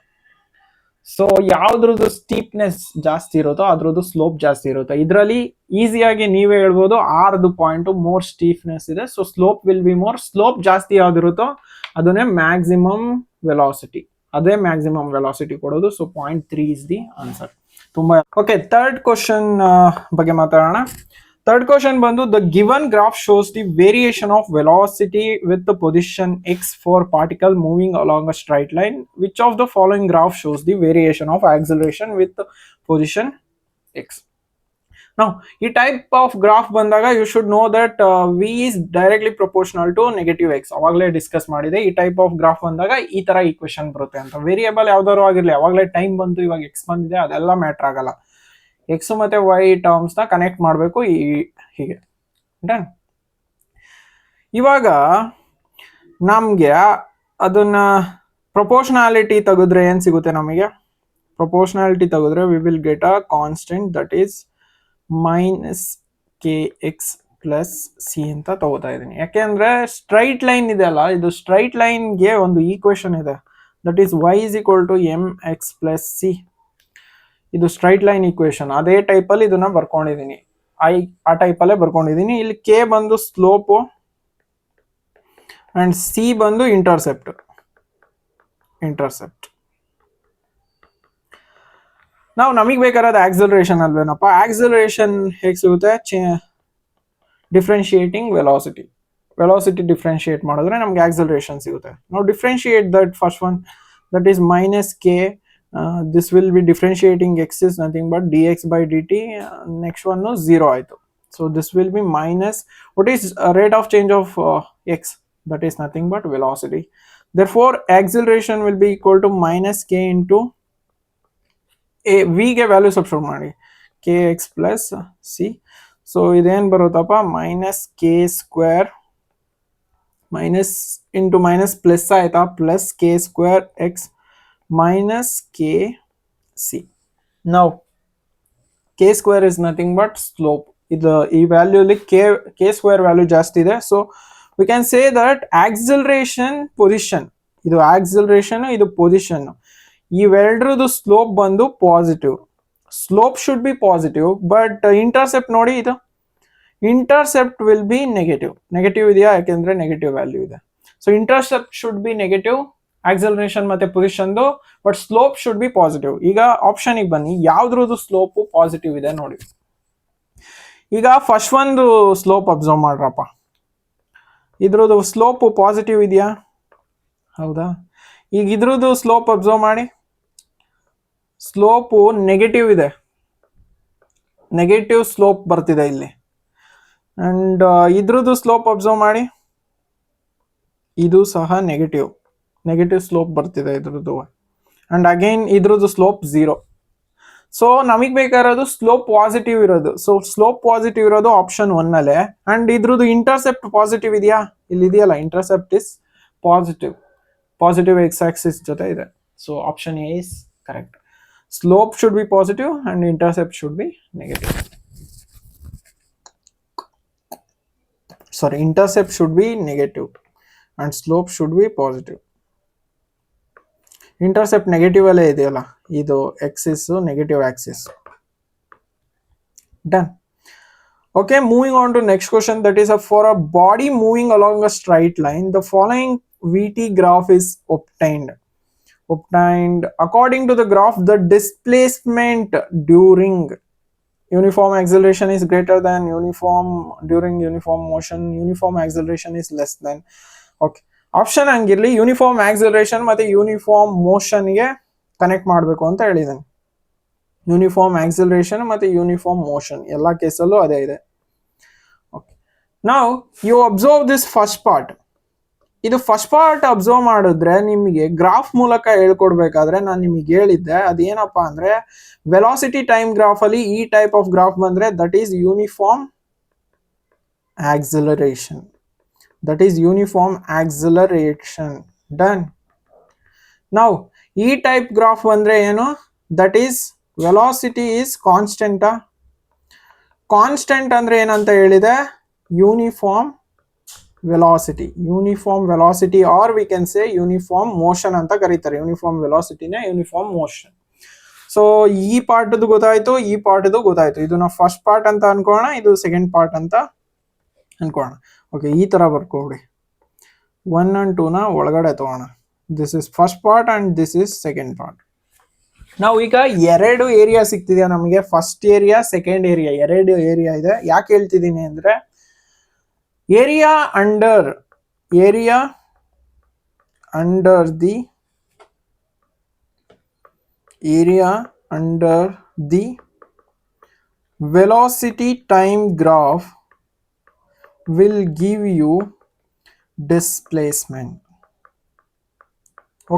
ಸೊ ಯಾವ್ದ್ರದ್ದು ಸ್ಟೀಪ್ನೆಸ್ ಜಾಸ್ತಿ ಇರುತ್ತೋ ಅದ್ರದ್ದು ಸ್ಲೋಪ್ ಜಾಸ್ತಿ ಇರುತ್ತೆ. ಇದರಲ್ಲಿ ಈಸಿಯಾಗಿ ನೀವೇ ಹೇಳ್ಬೋದು ಆರ್ದು ಪಾಯಿಂಟ್ ಮೋರ್ ಸ್ಟೀಫ್ನೆಸ್ ಇದೆ, so slope will be more. Slope ಜಾಸ್ತಿ ಯಾವ್ದಿರುತ್ತೋ ಅದನ್ನೇ ಮ್ಯಾಕ್ಸಿಮಮ್ ವೆಲಾಸಿಟಿ, ಅದೇ ಮ್ಯಾಕ್ಸಿಮಮ್ ವೆಲಾಸಿಟಿ ಕೊಡೋದು. So point 3 is the answer. ತುಂಬಾ ಓಕೆ. ಥರ್ಡ್ ಕ್ವಶನ್ ಬಗ್ಗೆ ಮಾತಾಡೋಣ. ಥರ್ಡ್ ಕ್ವಶನ್ ಬಂದು the given graph shows the variation of velocity with the position x for particle moving along a straight line. Which of the following graph shows the variation of acceleration with position x? ನಾವು ಈ type of graph ಬಂದಾಗ you should know that v is directly proportional to negative x. ಅವಾಗಲೇ discuss ಮಾಡಿದೆ. ಈ type of graph ಬಂದಾಗ ಈ ತರ equation ಬರುತ್ತೆ ಅಂತ. ವೇರಿಯೇಬಲ್ ಯಾವ್ದಾದ್ರು ಆಗಿರ್ಲಿ, ಅವಾಗಲೇ ಟೈಮ್ ಬಂತು, ಇವಾಗ x ಬಂದಿದೆ, ಅದೆಲ್ಲ ಮ್ಯಾಟರ್ ಆಗಲ್ಲ. ಎಕ್ಸ್ ಮತ್ತೆ ವೈ ಟರ್ಮ್ಸ್ ನ ಕನೆಕ್ಟ್ ಮಾಡಬೇಕು ಹೀಗೆ. ಇವಾಗ ನಮ್ಗೆ ಅದನ್ನ ಪ್ರಪೋರ್ಷನಾಲಿಟಿ ತೆಗೆದ್ರೆ ಏನ್ ಸಿಗುತ್ತೆ ನಮಗೆ? ಪ್ರಪೋರ್ಷನಾಲಿಟಿ ತೆಗೆದ್ರೆ we will get a constant that is -kx + c ಅಂತ ತಗೋತಾ ಇದೀನಿ. ಯಾಕೆಂದ್ರೆ ಸ್ಟ್ರೈಟ್ ಲೈನ್ ಇದೆ ಅಲ್ಲ, ಇದು ಸ್ಟ್ರೈಟ್ ಲೈನ್ಗೆ ಒಂದು ಈಕ್ವೇಶನ್ ಇದೆ that is y = mx + c. ಇದು ಸ್ಟ್ರೈಟ್ ಲೈನ್ ಈಕ್ವೇಶನ್. ಅದೇ ಟೈಪ್ ಅಲ್ಲಿ ಇದನ್ನ ಬರ್ಕೊಂಡಿದೀನಿ, ಆ ಟೈಪ್ ಅಲ್ಲೇ ಬರ್ಕೊಂಡಿದೀನಿ. ಇಲ್ಲಿ k ಬಂದು ಸ್ಲೋಪ್ ಅಂಡ್ c ಬಂದು ಇಂಟರ್ಸೆಪ್ಟ್. ನಾವು ನಮಗೆ ಬೇಕಾದ ಆಕ್ಸಲರೇಷನ್ ಅಲ್ವೇನಪ್ಪ? ಆಕ್ಸಲರೇಷನ್ ಹೇಗೆ ಸಿಗುತ್ತೆ? ಡಿಫ್ರೆನ್ಶಿಯೇಟಿಂಗ್ ವೆಲಾಸಿಟಿ ಡಿಫ್ರೆನ್ಶಿಯೇಟ್ ಮಾಡಿದ್ರೆ ನಮ್ಗೆ ಆಕ್ಸಲರೇಷನ್ ಸಿಗುತ್ತೆ. ನಾವು differentiate that first one, that is -k. This will be differentiating x is nothing but dx by dt. Next one no 0 ಆಯ್ತು. So this will be minus what is rate of change of x? That is nothing but velocity. Therefore acceleration will be equal to -k into v ಗೆ value substitute ಮಾಡಿ, kx + c. So ಇದೇನ್ ಬರುತ್ತಪ್ಪ? -k² minus into minus plus ಆಯ್ತಾ, +k² x -kc. Now k² is nothing but slope. ಈ value ಅಲ್ಲಿ k² value ಜಾಸ್ತಿ ಇದೆ. So we can say that acceleration position, ಇದು ಆಕ್ಸಲರೇಷನ್, ಇದು ಪೊಸಿಷನ್, ಇವೆರಡರದ್ದು ಸ್ಲೋಪ್ ಬಂದು positive. Slope should be positive, but intercept ನೋಡಿ, ಇದು ಇಂಟರ್ಸೆಪ್ಟ್ ವಿಲ್ ಬಿ ನೆಗೆಟಿವ್ ಇದೆಯಾ? ಯಾಕೆಂದ್ರೆ ನೆಗೆಟಿವ್ ವ್ಯಾಲ್ಯೂ ಇದೆ. So intercept should be negative acceleration ಮತ್ತೆ ಪೊಸಿಷನ್ದು, but slope should be positive. ಈಗ ಆಪ್ಷನ್ ಗೆ ಬನ್ನಿ, ಯಾವ್ದ್ರದ್ದು ಸ್ಲೋಪ್ ಪಾಸಿಟಿವ್ ಇದೆ ನೋಡಿ. ಈಗ ಫಸ್ಟ್ ಒಂದು ಸ್ಲೋಪ್ ಅಬ್ಸರ್ವ್ ಮಾಡ್ರಪ್ಪ, ಇದ್ರದ್ದು ಸ್ಲೋಪ್ ಪಾಸಿಟಿವ್ ಇದೆಯಾ? ಹೌದಾ. ಈಗ ಇದ್ರದ್ದು ಸ್ಲೋಪ್ ಅಬ್ಸರ್ವ್ ಮಾಡಿ, ಸ್ಲೋಪ್ ನೆಗೆಟಿವ್ ಇದೆ, ನೆಗೆಟಿವ್ ಸ್ಲೋಪ್ ಬರ್ತಿದೆ ಇಲ್ಲಿ. ಅಂಡ್ ಇದ್ರದ್ದು ಸ್ಲೋಪ್ ಅಬ್ಸರ್ವ್ ಮಾಡಿ, ಇದು ಸಹ ನೆಗೆಟಿವ್ ಸ್ಲೋಪ್ ಬರ್ತಿದೆ ಇದ್ರದ್ದು. ಅಂಡ್ ಅಗೈನ್ ಇದ್ರದ್ದು ಸ್ಲೋಪ್ 0. ಸೊ ನಮಗೆ ಬೇಕಾಗಿರೋದು ಸ್ಲೋಪ್ ಪಾಸಿಟಿವ್ ಇರೋದು. ಸೊ ಸ್ಲೋಪ್ ಪಾಸಿಟಿವ್ ಇರೋದು ಆಪ್ಷನ್ 1 ಅಲ್ಲೇ. ಅಂಡ್ ಇದ್ರದ್ದು ಇಂಟರ್ಸೆಪ್ಟ್ ಪಾಸಿಟಿವ್ ಇದೆಯಾ? ಇಲ್ಲಿ ಇದೆಯಲ್ಲ, intercept is positive X Axis ಜೊತೆ ಇದೆ. So option A is correct. Slope should be positive and intercept should be negative. Sorry, intercept should be negative and slope should be positive. Intercept negative ಅಲ್ಲೇ ಇದೆಯಲ್ಲ, ಇದು axis negative axis. Done. Okay, moving on to next question, that is for a body moving along a straight line, the following VT graph is obtained. According to the graph, the displacement during uniform acceleration is greater than during uniform motion, uniform acceleration is less than. Okay, option ಹಂಗಿರ್ಲಿ, uniform acceleration ಮತ್ತೆ uniform motion ಗೆ connect ಮಾಡಬೇಕು ಅಂತ ಹೇಳಿದ್ದಾನೆ. Uniform acceleration ಮತ್ತೆ uniform motion ಎಲ್ಲ ಕೇಸಲ್ಲೂ ಅದೇ ಇದೆ. ಓಕೆ, ನಾವು you observe this first part. ಇದು ಫಸ್ಟ್ ಪಾರ್ಟ್ ಅಬ್ಸರ್ವ್ ಮಾಡಿದ್ರೆ ನಿಮಗೆ ಗ್ರಾಫ್ ಮೂಲಕ ಹೇಳ್ಕೊಡ್ಬೇಕಾದ್ರೆ ನಾನು ನಿಮಗೆ ಹೇಳಿದ್ದೆ ಅದೇನಪ್ಪಾ ಅಂದ್ರೆ, ವೆಲಾಸಿಟಿ ಟೈಮ್ ಗ್ರಾಫ್ ಅಲ್ಲಿ ಈ ಟೈಪ್ ಆಫ್ ಗ್ರಾಫ್ ಬಂದ್ರೆ that is uniform acceleration. Done. ನಾವು ಈ ಟೈಪ್ ಗ್ರಾಫ್ ಬಂದ್ರೆ ಏನು, that is velocity is constant ಅಂದ್ರೆ ಏನಂತ ಹೇಳಿದೆ, uniform velocity or we can say uniform motion ಅಂತ ಕರೀತಾರೆ. ಯೂನಿಫಾರ್ಮ್ ವೆಲಾಸಿಟಿನೇ ಯೂನಿಫಾರ್ಮ್ ಮೋಷನ್. ಸೊ ಈ ಪಾರ್ಟ್ ಗೊತ್ತಾಯ್ತು, ಈ ಪಾರ್ಟ್ ಗೊತ್ತಾಯ್ತು. ಇದು ನಾವು ಫಸ್ಟ್ ಪಾರ್ಟ್ ಅಂತ ಅನ್ಕೋಣ, ಇದು ಸೆಕೆಂಡ್ ಪಾರ್ಟ್ ಅಂತ ಅನ್ಕೋಣ. ಓಕೆ, ಈ ತರ ಬರ್ಕೊಡಿ. 1 and 2 ನ ಒಳಗಡೆ ತಗೋಣ. This is first part and this is second part. ನಾವು ಈಗ ಎರಡು ಏರಿಯಾ ಸಿಗ್ತಿದೆಯಾ ನಮಗೆ, ಫಸ್ಟ್ ಏರಿಯಾ ಸೆಕೆಂಡ್ ಏರಿಯಾ, ಎರಡು ಏರಿಯಾ ಇದೆ. ಯಾಕೆ ಹೇಳ್ತಿದ್ದೀನಿ ಅಂದ್ರೆ, area under the velocity time graph will give you displacement.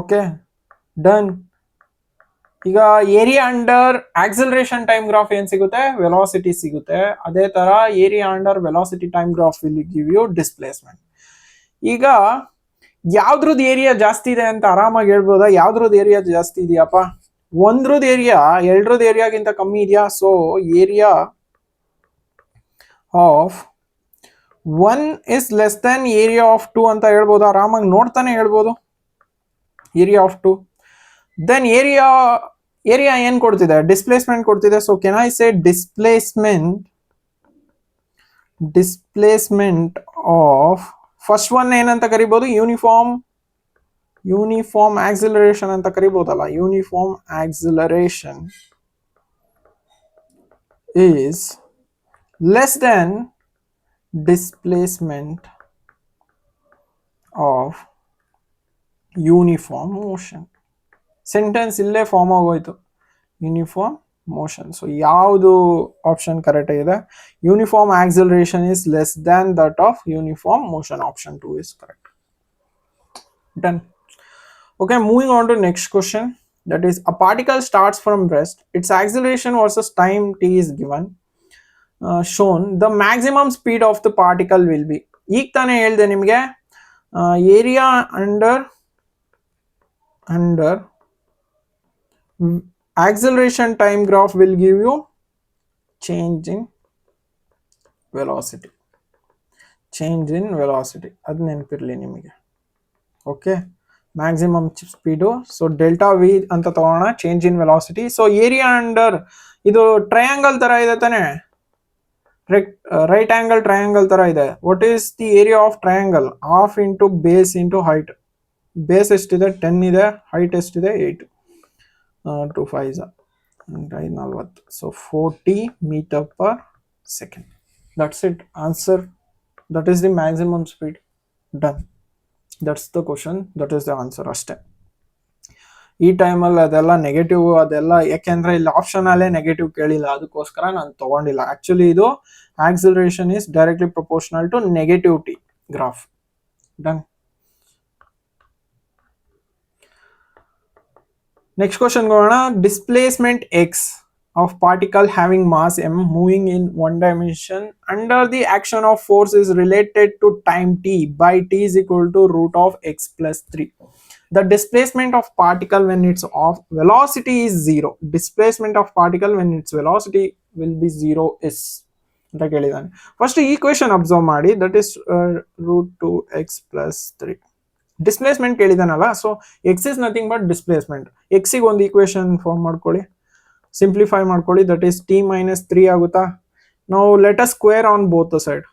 Okay, done. ಈಗ area under acceleration time graph ಏನ್ ಸಿಗುತ್ತೆ, ವೆಲಾಸಿಟಿ ಸಿಗುತ್ತೆ. ಅದೇ ತರ area under velocity time graph will give you displacement. ಈಗ ಯಾವ್ದ್ರದ್ದು ಏರಿಯಾ ಜಾಸ್ತಿ ಇದೆ ಅಂತ ಆರಾಮಾಗಿ ಹೇಳ್ಬೋದಾ? ಯಾವ್ದ್ರದ್ದು ಏರಿಯಾ ಜಾಸ್ತಿ ಇದೆಯಪ್ಪ? ಒಂದ್ರದ್ದು ಏರಿಯಾ ಎರಡ್ರದ್ದು ಏರಿಯಾಗಿಂತ ಕಮ್ಮಿ ಇದೆಯಾ? So area of 1 is less than area of 2 ಅಂತ ಹೇಳ್ಬೋದು, ಆರಾಮಾಗಿ ನೋಡ್ತಾನೆ ಹೇಳ್ಬೋದು. ಏರಿಯಾ ಆಫ್ 2, ದೆನ್ ಏರಿಯಾ ಏನ್ ಕೊಡ್ತಿದೆ, ಡಿಸ್ಪ್ಲೇಸ್ಮೆಂಟ್ ಕೊಡ್ತಿದೆ. So can I say displacement of first one ಏನಂತ ಕರಿಬಹುದು, ಯೂನಿಫಾರ್ಮ್ ಆಕ್ಸಿಲರೇಷನ್ ಅಂತ ಕರಿಬಹುದಲ್ಲ. Uniform acceleration is less then displacement of uniform motion. Sentence ಇಲ್ಲೇ ಫಾರ್ಮ್ ಆಗೋಯ್ತು, ಯೂನಿಫಾರ್ಮ್ ಮೋಷನ್. ಸೊ ಯಾವುದು ಆಪ್ಷನ್ ಕರೆಕ್ಟ್ ಆಗಿದೆ? Uniform acceleration is less than that of uniform motion. Option 2 is correct. Done. Okay, moving on to next question, that is a particle starts from rest, its acceleration versus time t is given, shown, the maximum speed of the particle will be. ಈಗ ತಾನೇ ಹೇಳಿದೆ ನಿಮಗೆ, area under acceleration time graph will give you change in velocity. ಅದು ನೆನಪಿರಲಿ ನಿಮಗೆ. Okay, maximum speed. So delta v ಅಂತ ತಗೋಣ, change in velocity. So area under, ಇದು ಟ್ರಯಾಂಗಲ್ ತರ ಇದೆ ತಾನೆ, ರೈಟ್ ಆಂಗಲ್ ಟ್ರಯಾಂಗಲ್ ತರ ಇದೆ. What is the area of triangle? Half into base into height. Base ಎಷ್ಟಿದೆ 10 ಇದೆ, ಹೈಟ್ ಎಷ್ಟಿದೆ 8, 2 5 40, so 40 meter per second. That's it, answer. That is the maximum speed. Done. That's the question, that is the answer ಅಷ್ಟೇ. ಈ ಟೈಮಲ್ಲಿ ಅದೆಲ್ಲ negative ಅದೆಲ್ಲ ಯಾಕೆಂದ್ರೆ ಇಲ್ಲಿ ಆಪ್ಷನ್ ಅಲ್ಲೇ ನೆಗೆಟಿವ್ ಕೇಳಿಲ್ಲ, ಅದಕ್ಕೋಸ್ಕರ ನಾನು ತಗೊಂಡಿಲ್ಲ. ಆಕ್ಚುಲಿ ಇದು acceleration is directly proportional to negative t graph. Done. Next question ಹೋಗೋಣ. Displacement x of particle having mass m moving in one dimension under the action of force is related to time t by t is equal to root of x plus 3. The displacement of particle when its of velocity is 0. Displacement of particle when its velocity will be 0 is ಅಂತ ಕೇಳಿದಾನೆ. First equation observe ಮಾಡಿ, that is root 2x plus 3. Displacement ಕೇಳಿದಾನಲ್ಲ, so x is nothing but displacement. ಎಕ್ಸಿಗೆ ಒಂದು equation form ಮಾಡ್ಕೊಳ್ಳಿ, simplify ಮಾಡ್ಕೊಳ್ಳಿ, that is t minus 3 ಆಗುತ್ತಾ. ನಾವು let us square on both the side,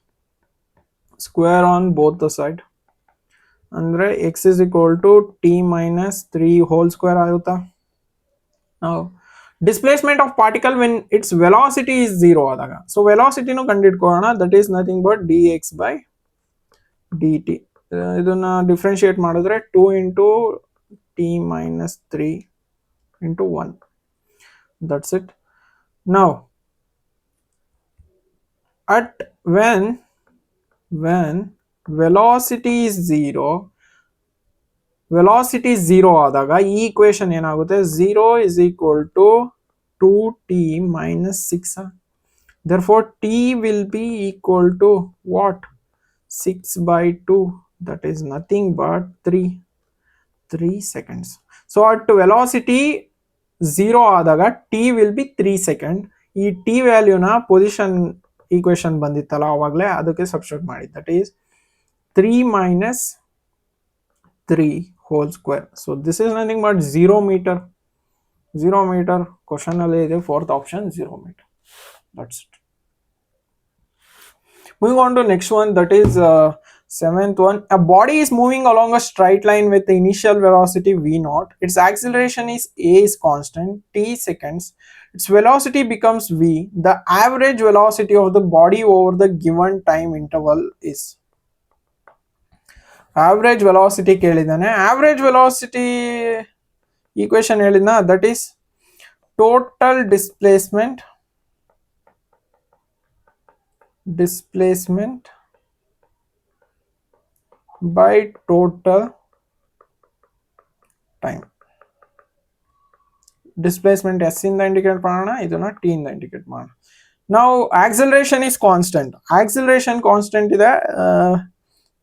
square on both the side ಅಂದ್ರೆ x is equal to t minus 3 whole square ಆಗುತ್ತಾ. ನಾವು displacement of particle when its velocity is 0 ಆದಾಗ, so ವೆಲಾಸಿಟಿನೂ ಕಂಡುಹಿಡ್ಕೊಳ್ಳೋಣ, that is nothing but dx by dt. ಇದನ್ನ differentiate ಮಾಡಿದ್ರೆ 2 into t minus 3 into 1. That's it. Now at when velocity is 0, velocity 0 ಆದಾಗ ಈ equation ಏನಾಗುತ್ತೆ, 0 is equal to 2t minus 6. Therefore t will be equal to what, 6 by 2, that is nothing but 3 seconds. So at velocity 0 ಆದಾಗ t will be 3 second. ಈ t ವ್ಯಾಲ್ಯೂನ position equation ಬಂದಿತ್ತಲ್ಲ ಅವಾಗಲೇ, ಅದಕ್ಕೆ substitute ಮಾಡಿ, that is 3 minus 3 whole square. So this is nothing but 0 meter. 0 meter question ಅಲ್ಲಿ ಇದೆ, fourth option 0 meter. That's it. Moving on to next one, that is seventh one. A body is moving along a straight line with the initial velocity v0. Its acceleration is a is constant, t seconds. Its velocity becomes v. The average velocity of the body over the given time interval is. Average velocity ಕೇಳಿದಾನೆ. Average velocity equation ಹೇಳಿದ್ನ, that is total displacement by total time. Displacement S ಇಂದ indicate ಮಾಡೋಣ, ಇದನ್ನ T ಇಂದ indicate ಮಾಡೋಣ. ನಾವು acceleration is constant, acceleration constant ಇದೆ,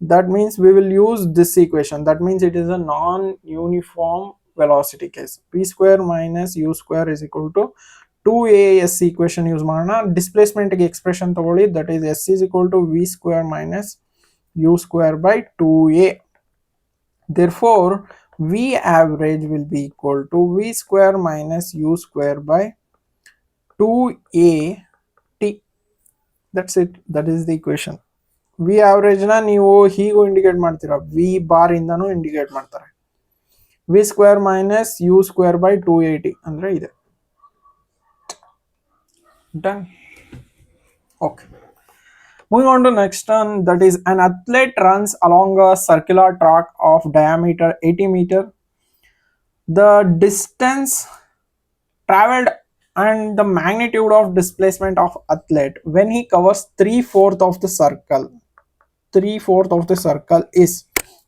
that means we will use this equation. That means it is a non-uniform velocity case. v square minus u square is equal to 2as equation use ಮಾಡೋಣ. Displacement ಗೆ expression ತಗೊಳ್ಳಿ, that is s is equal to v square minus u square by 2a. Therefore v average will be equal to v square minus u square by 2at. That's it, that is the equation. v average ನ ನೀವು ಹೀಗೂ indicate ಮಾಡ್ತೀರಾ, v bar ಇಂದನೂ indicate ಮಾಡ್ತಾರೆ. v square minus u square by 280 ಅಂದ್ರೆ ಇದೆ. Done. Okay. Moving on to next one, that is an athlete runs along a circular track of diameter 80 meter. The distance traveled and the magnitude of displacement of athlete when he covers 3/4 of the circle. 3/4 of the circle is.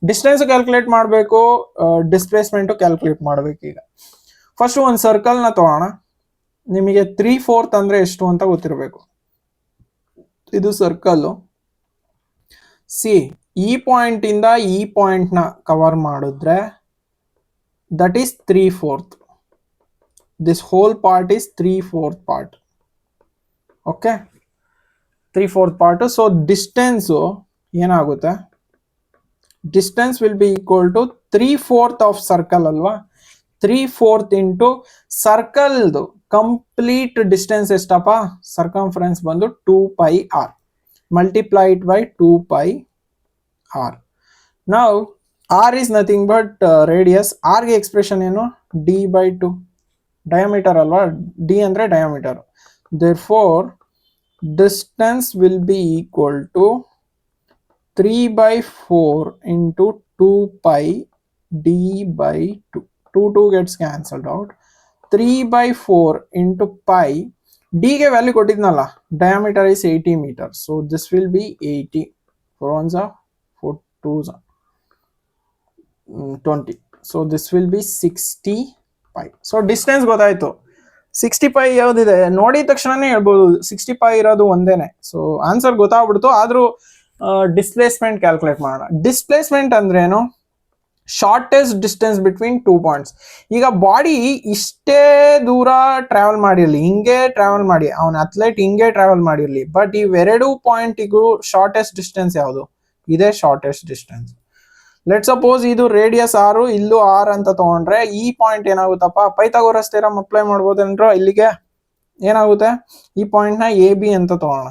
Distance calculate ಮಾಡಬೇಕು, displacement calculate ಮಾಡಬೇಕು. ಈಗ first ಒಂದು circle ನ ತಗೋಣ. ನಿಮಗೆ 3/4 ಅಂದ್ರೆ ಎಷ್ಟು ಅಂತ ಗೊತ್ತಿರಬೇಕು. ಇದು ಸರ್ಕಲ್ ಸಿ, ಈ ಪಾಯಿಂಟ್ ಇಂದ ಈ ಪಾಯಿಂಟ್ ನ ಕವರ್ ಮಾಡಿದ್ರೆ that is 3/4. This whole part is 3/4 part. Okay, 3/4 part. So distance ಏನಾಗುತ್ತೆ, distance will be equal to 3/4 of circle ಅಲ್ವಾ, 3/4 ಇಂಟು ಸರ್ಕಲ್ದು ಕಂಪ್ಲೀಟ್ ಡಿಸ್ಟೆನ್ಸ್ ಎಷ್ಟಪ್ಪ, ಸರ್ಕಂಫರೆನ್ಸ್ ಬಂದು 2πr, multiply it by 2πr. ನಾವು R is nothing but radius. R ಗೆ expression ಏನು? D/2. Diameter ಅಲ್ವಾ, D ಅಂದ್ರೆ diameter. Therefore distance will be equal to 3/4 into 2 pi D/2. 2 gets cancelled out. 3/4 into pi. D ಗೆ value ಕೊಟ್ಟಿದ್ನಲ್ಲ, diameter is 80 meters, so this will be 80. 4 ones are 4 twos are 20, so this will be 60 pi. So distance ಗೊತ್ತಾಯ್ತು. 60 pi ಯಾವ್ದಿದೆ ನೋಡಿದ ತಕ್ಷಣನೇ ಹೇಳ್ಬೋದು 60 pi ಇರೋದು ಒಂದೇನೆ. So answer ಗೊತ್ತಾಗ್ಬಿಡ್ತು. ಆದ್ರೂ displacement calculate ಮಾಡೋಣ. ಡಿಸ್ಪ್ಲೇಸ್ಮೆಂಟ್ ಅಂದ್ರೆ ಏನು? Shortest distance between 2 points. ಈಗ ಬಾಡಿ ಇಷ್ಟೇ ದೂರ ಟ್ರಾವೆಲ್ ಮಾಡಿರ್ಲಿ, ಹಿಂಗೆ ಟ್ರಾವೆಲ್ ಮಾಡಿ, ಅವನ ಅಥ್ಲೆಟ್ ಹಿಂಗೆ ಟ್ರಾವೆಲ್ ಮಾಡಿರ್ಲಿ, ಬಟ್ ಇವೆರಡು ಪಾಯಿಂಟಿಗೂ ಶಾರ್ಟೆಸ್ಟ್ ಡಿಸ್ಟೆನ್ಸ್ ಯಾವುದು? ಇದೇ ಶಾರ್ಟೆಸ್ಟ್ ಡಿಸ್ಟೆನ್ಸ್. ಲೆಟ್ ಸಪೋಸ್ ಇದು ರೇಡಿಯಸ್ 6, ಇಲ್ಲೂ 6 ಅಂತ ತಗೊಂಡ್ರೆ ಈ ಪಾಯಿಂಟ್ ಏನಾಗುತ್ತಪ್ಪ? ಪೈಥಾಗೋರಸ್ ಥಿಯರಮ್ ಅಪ್ಲೈ ಮಾಡ್ಬೋದೇನ್ರೋ ಇಲ್ಲಿಗೆ. ಏನಾಗುತ್ತೆ? ಈ ಪಾಯಿಂಟ್ ನ AB ಅಂತ ತಗೋಣ.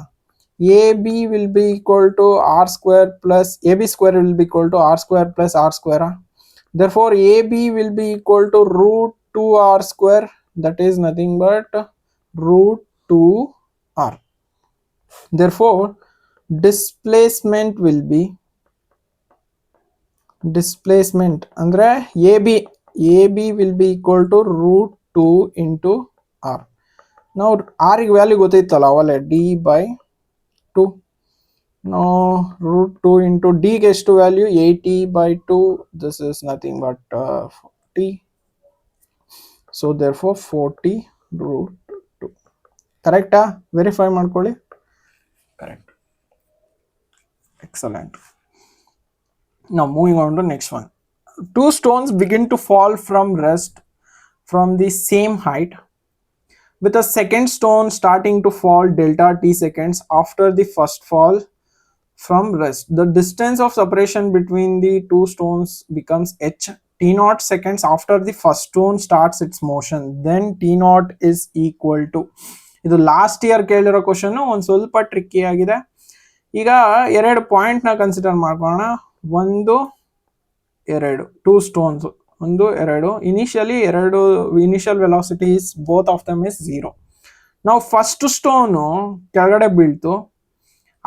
AB will be equal to R square plus AB square will be equal to R square plus R square. Therefore AB will be equal to root 2R square, that is nothing but root 2R. Therefore displacement will be, displacement ಅಂದ್ರೆ AB will be equal to root 2 into R. Now R ಗೆ value ಗೊತ್ತಿತ್ತಲ್ಲ ಅವಲೇ, D/2. Now root 2 into D gets to value 80/2. This is nothing but 40. So therefore 40 root 2. Correct? Verify ಮಾಡ್ಕೊಳ್ಳಿ. Correct. Excellent. Now moving on to next one. Two stones begin to fall from rest from the same height, with a second stone starting to fall delta t seconds after the first fall from rest. The distance of separation between the two stones becomes h t0 seconds after the first stone starts its motion. Then t0 is equal to, ಇದು last year ಕೇಳಿರೋ question, ಒಂದು ಸ್ವಲ್ಪ tricky ಆಗಿದೆ. ಈಗ ಎರಡು point ನ consider ಮಾಡ್ಕೊಳ್ಳೋಣ. 1 2, 2 stones, 1 2. Initial velocities both of them is 0. ನಾವು first stone ಕೆಳಗಡೆ ಬೀಳ್ತು,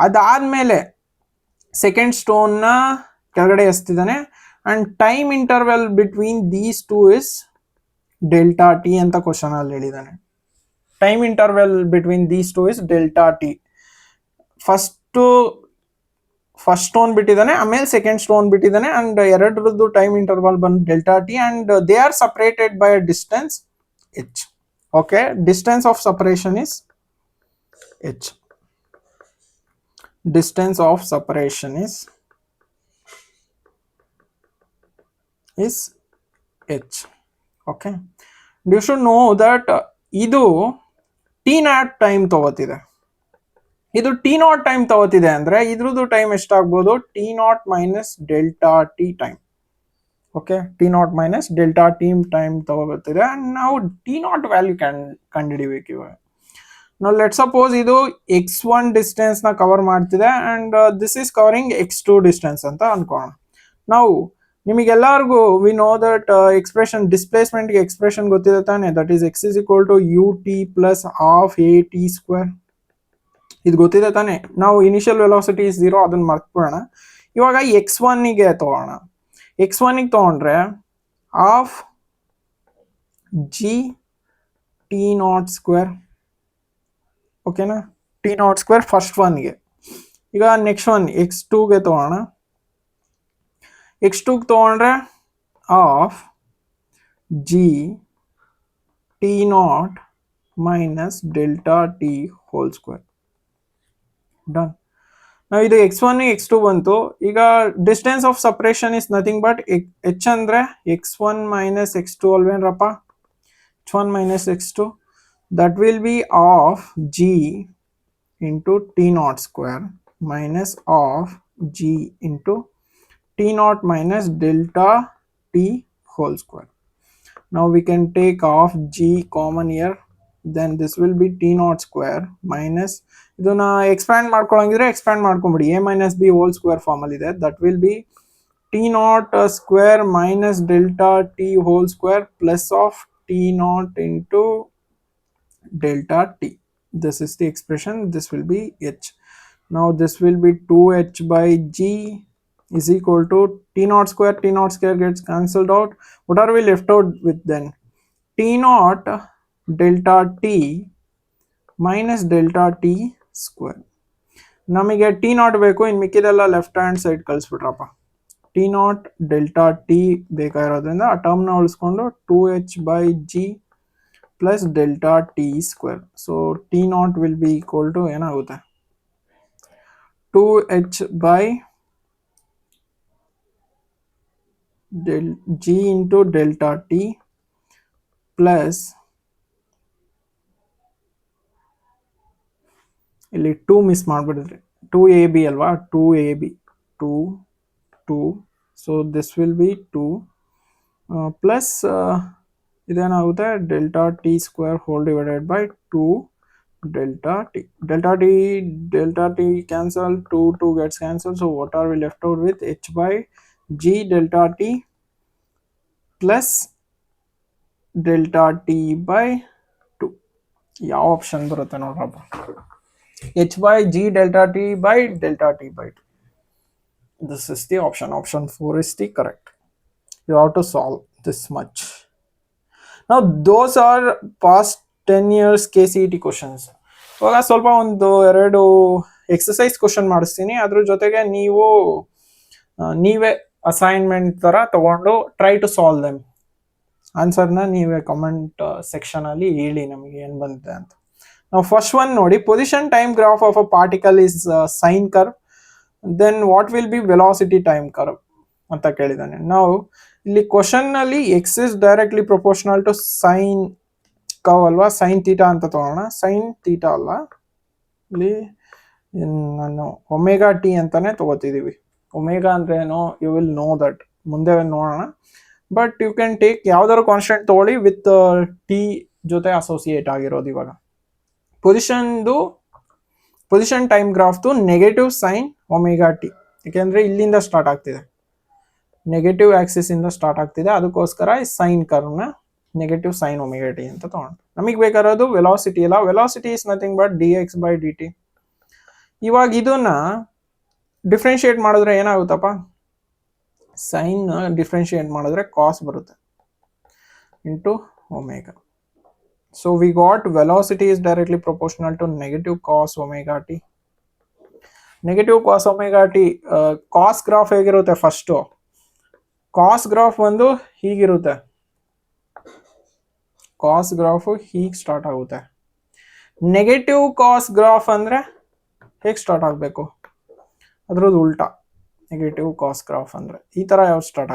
ಅದಾದ್ಮೇಲೆ ಸೆಕೆಂಡ್ ಸ್ಟೋನ್ ನ ಕೆಳಗಡೆ ಎಸ್ತಿದ್ದಾನೆ, and time interval between these two is delta T ಅಂತ ಕ್ವಶನ್ ಅಲ್ಲಿ ಹೇಳಿದ್ದಾನೆ. Time interval between these two is delta T. First stone ಬಿಟ್ಟಿದ್ದಾನೆ, ಆಮೇಲೆ ಸೆಕೆಂಡ್ ಸ್ಟೋನ್ ಬಿಟ್ಟಿದ್ದಾನೆ, ಅಂಡ್ ಎರಡರದ್ದು ಟೈಮ್ ಇಂಟರ್ವಲ್ ಬಂದು delta T, and they are separated by a distance h. Okay, distance of separation is h. Distance of separation is h. Okay, you should know that ಇದು t0 time ತಗೋತಿದೆ. ಇದು t0 time ತಗೋತಿದೆ ಅಂದ್ರೆ ಇದ್ರದ್ದು time ಎಷ್ಟಾಗ್ಬೋದು? t0 minus delta T time. Okay, t0 minus delta T time ತಗೋತಿದೆ. ನಾವು t0 value ಕಂಡುಹಿಡಿಬೇಕು ಇವಾಗ. Now let's suppose ಇದು x1 ಡಿಸ್ಟೆನ್ಸ್ ನ ಕವರ್ ಮಾಡ್ತಿದೆ, and this is covering x2 distance ಅಂತ ಅನ್ಕೋಣ. ನಾವು ನಿಮಗೆಲ್ಲರಿಗೂ we know that expression, displacement ಗೆ ಎಕ್ಸ್ಪ್ರೆಷನ್ ಗೊತ್ತಿದೆ ತಾನೆ, that is x is equal to ut plus half at square. ಇದು ಗೊತ್ತಿದೆ ತಾನೆ. ನಾವು ಇನಿಷಿಯಲ್ ವೆಲಾಸಿಟಿ 0, ಅದನ್ನ ಮರ್ತ್ಬಿಡೋಣ. ಇವಾಗ x1 ಗೆ ತಗೋಣ. x1 ಗೆ ತಗೊಂಡ್ರೆ ಹಾಫ್ g t0 ಸ್ಕ್ವೇರ್. ಓಕೆನಾ, t0 ಸ್ಕ್ವೇರ್ ಫಸ್ಟ್ ಒನ್ಗೆ. ಈಗ ನೆಕ್ಸ್ಟ್ ಒನ್ x2 ಗೆ ತಗೋಣ. x2 ಗೆ ತಗೊಂಡ್ರೆ of g t0 minus delta T whole square. Done. ನಾವು ಇದು x1 x2 ಬಂತು. ಈಗ distance of separation is nothing but h ಅಂದ್ರೆ x1 minus x2 ಅಲ್ವೇನ್ರಪ್ಪ? h1 minus x2, that will be of g into t0 square minus of g into t0 minus delta t whole square. Now we can take off g common here, then this will be t0 square minus, ಇದನ್ನ expand ಮಾಡ್ಕೊಳ್ಳಂಗಿದ್ರೆ expand ಮಾಡ್ಕೊಂಬಿಡಿ, a minus b whole square form ಅಲ್ಲಿ ಇದೆ, that will be t naught square minus delta t whole square plus of t naught into delta t. This is the expression. This will be h. Now this will be 2h by g is equal to t naught square gets cancelled out. What are we left out with then? T naught delta t minus delta t square. ನಮಗೆ T naught ಬೇಕು, ಇನ್ನು ಮಿಕ್ಕಿದೆಲ್ಲ left hand side ಕಳಿಸ್ಬಿಟ್ರಪ್ಪ. T naught delta T ಬೇಕಾಗಿರೋದ್ರಿಂದ ಆ ಟರ್ಮ್ನ ಉಳಿಸ್ಕೊಂಡು 2h by g plus delta T square. So T naught will be equal to ಏನಾಗುತ್ತೆ, 2h by g into delta T plus ಇಲ್ಲಿ 2 ಮಿಸ್ ಮಾಡಿಬಿಡಿದ್ರಿ, 2ab ಅಲ್ವಾ, 2ab 2 so this will be 2 plus ಇದೇನಾಗುತ್ತೆ delta T square whole divided by 2 delta t. Delta t cancel, 2 gets cancelled, so what are we left out with? H by g delta t plus delta t by 2. ಯಾವ option ಬರುತ್ತೆ ನೋಡ್ರಪ್ಪ, h by g delta t by delta t by 2. This is the option. Option 4 is the correct. You have to solve this much. Now those are past 10 years KCET questions. ಇವಾಗ ಸ್ವಲ್ಪ ಒಂದು 2 exercise question ಮಾಡಿಸ್ತೀನಿ, ಅದ್ರ ಜೊತೆಗೆ ನೀವೇ assignment ಥರ ತಗೊಂಡು try to solve them. ಆನ್ಸರ್ನ ನೀವೇ ಕಮೆಂಟ್ ಸೆಕ್ಷನಲ್ಲಿ ಹೇಳಿ ನಮಗೆ ಏನು ಬಂದಿದೆ ಅಂತ. ನಾವು ಫಸ್ಟ್ ಒನ್ ನೋಡಿ, position time graph of a particle is sine curve, then what will be velocity time curve ಅಂತ ಕೇಳಿದ್ದಾನೆ. ನಾವು ಇಲ್ಲಿ ಕ್ವಶನ್ನಲ್ಲಿ X is directly proportional to sine curve ಅಲ್ವಾ, ಸೈನ್ ತೀಟಾ ಅಂತ ತಗೋಣ. ಸೈನ್ ತೀಟಾ ಅಲ್ಲ, ಇಲ್ಲಿ ನಾನು ಒಮೆಗಾ ಟಿ ಅಂತಾನೆ ತಗೋತಿದ್ದೀವಿ. ಒಮೆಗಾ ಅಂದ್ರೆ ಏನೋ ಯು ವಿಲ್ ನೋ ದಟ್, ಮುಂದೆ ನೋಡೋಣ. ಬಟ್ ಯು ಕ್ಯಾನ್ ಟೇಕ್ ಯಾವ್ದಾದ್ರು ಕಾನ್ಸ್ಟೆಂಟ್ ತಗೊಳ್ಳಿ ವಿತ್ ಟಿ ಜೊತೆ ಅಸೋಸಿಯೇಟ್ ಆಗಿರೋದು. ಇವಾಗ ಪೊಸಿಷನ್ ಟೈಮ್ ಗ್ರಾಫ್ದು ನೆಗೆಟಿವ್ ಸೈನ್ ಒಮೆಗಾ ಟಿ, ಯಾಕೆಂದ್ರೆ ಇಲ್ಲಿಂದ ಸ್ಟಾರ್ಟ್ ಆಗ್ತಿದೆ, ನೆಗೆಟಿವ್ ಆಕ್ಸಿಸ್ ಇಂದ ಸ್ಟಾರ್ಟ್ ಆಗ್ತಿದೆ, ಅದಕ್ಕೋಸ್ಕರ ಈ ಸೈನ್ ಕರ್ವ್ನ ನೆಗೆಟಿವ್ ಸೈನ್ ಒಮೆಗಾ ಟಿ ಅಂತ ತಗೊಂಡು. ನಮಗೆ ಬೇಕಾಗಿರೋದು ವೆಲಾಸಿಟಿ ಅಲ್ಲ, velocity is nothing but D X by D T. ಇವಾಗ ಇದನ್ನ ಡಿಫ್ರೆನ್ಶಿಯೇಟ್ ಮಾಡಿದ್ರೆ ಏನಾಗುತ್ತಪ್ಪ, ಸೈನ್ ಡಿಫ್ರೆನ್ಶಿಯೇಟ್ ಮಾಡಿದ್ರೆ ಕಾಸ್ ಬರುತ್ತೆ into omega. So v got velocity is directly proportional to negative cos omega t. Negative cos omega t cos graph ಹೇಗಿರುತ್ತೆ, first cos graph ಒಂದು ಹೀಗಿರುತ್ತೆ, cos graph ಹೀಗೆ start ಆಗುತ್ತೆ. ನೆಗೆಟಿವ್ ಕಾಸ್ ಗ್ರಾಫ್ ಅಂದ್ರೆ ಹೇಗೆ start ಆಗಬೇಕು, ಅದ್ರದ್ದು ಉಲ್ಟಾ. ನೆಗೆಟಿವ್ ಕಾಸ್ ಗ್ರಾಫ್ ಅಂದ್ರೆ ಈ ತರ ಯಾವ್ದು ಸ್ಟಾರ್ಟ್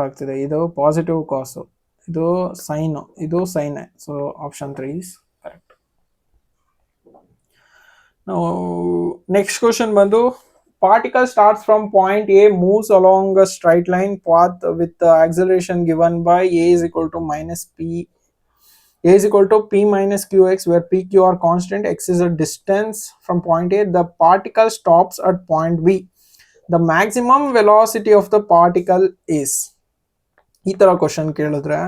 ಆಗ್ತಿದೆ, ಇದು ಪಾಸಿಟಿವ್ ಕಾಸು, ಇದು ಸೈನು, ಇದು sine. So option 3 is correct. ನಾವು ನೆಕ್ಸ್ಟ್ ಕ್ವಶನ್ ಬಂದು, particle starts from point A, moves along a straight line path with the acceleration given by a is equal to p minus qx, where p, q are constant, x is a distance from point A. The particle stops at point B. The maximum velocity of the particle is. ಈ ತರ question ಕೇಳಿದ್ರೆ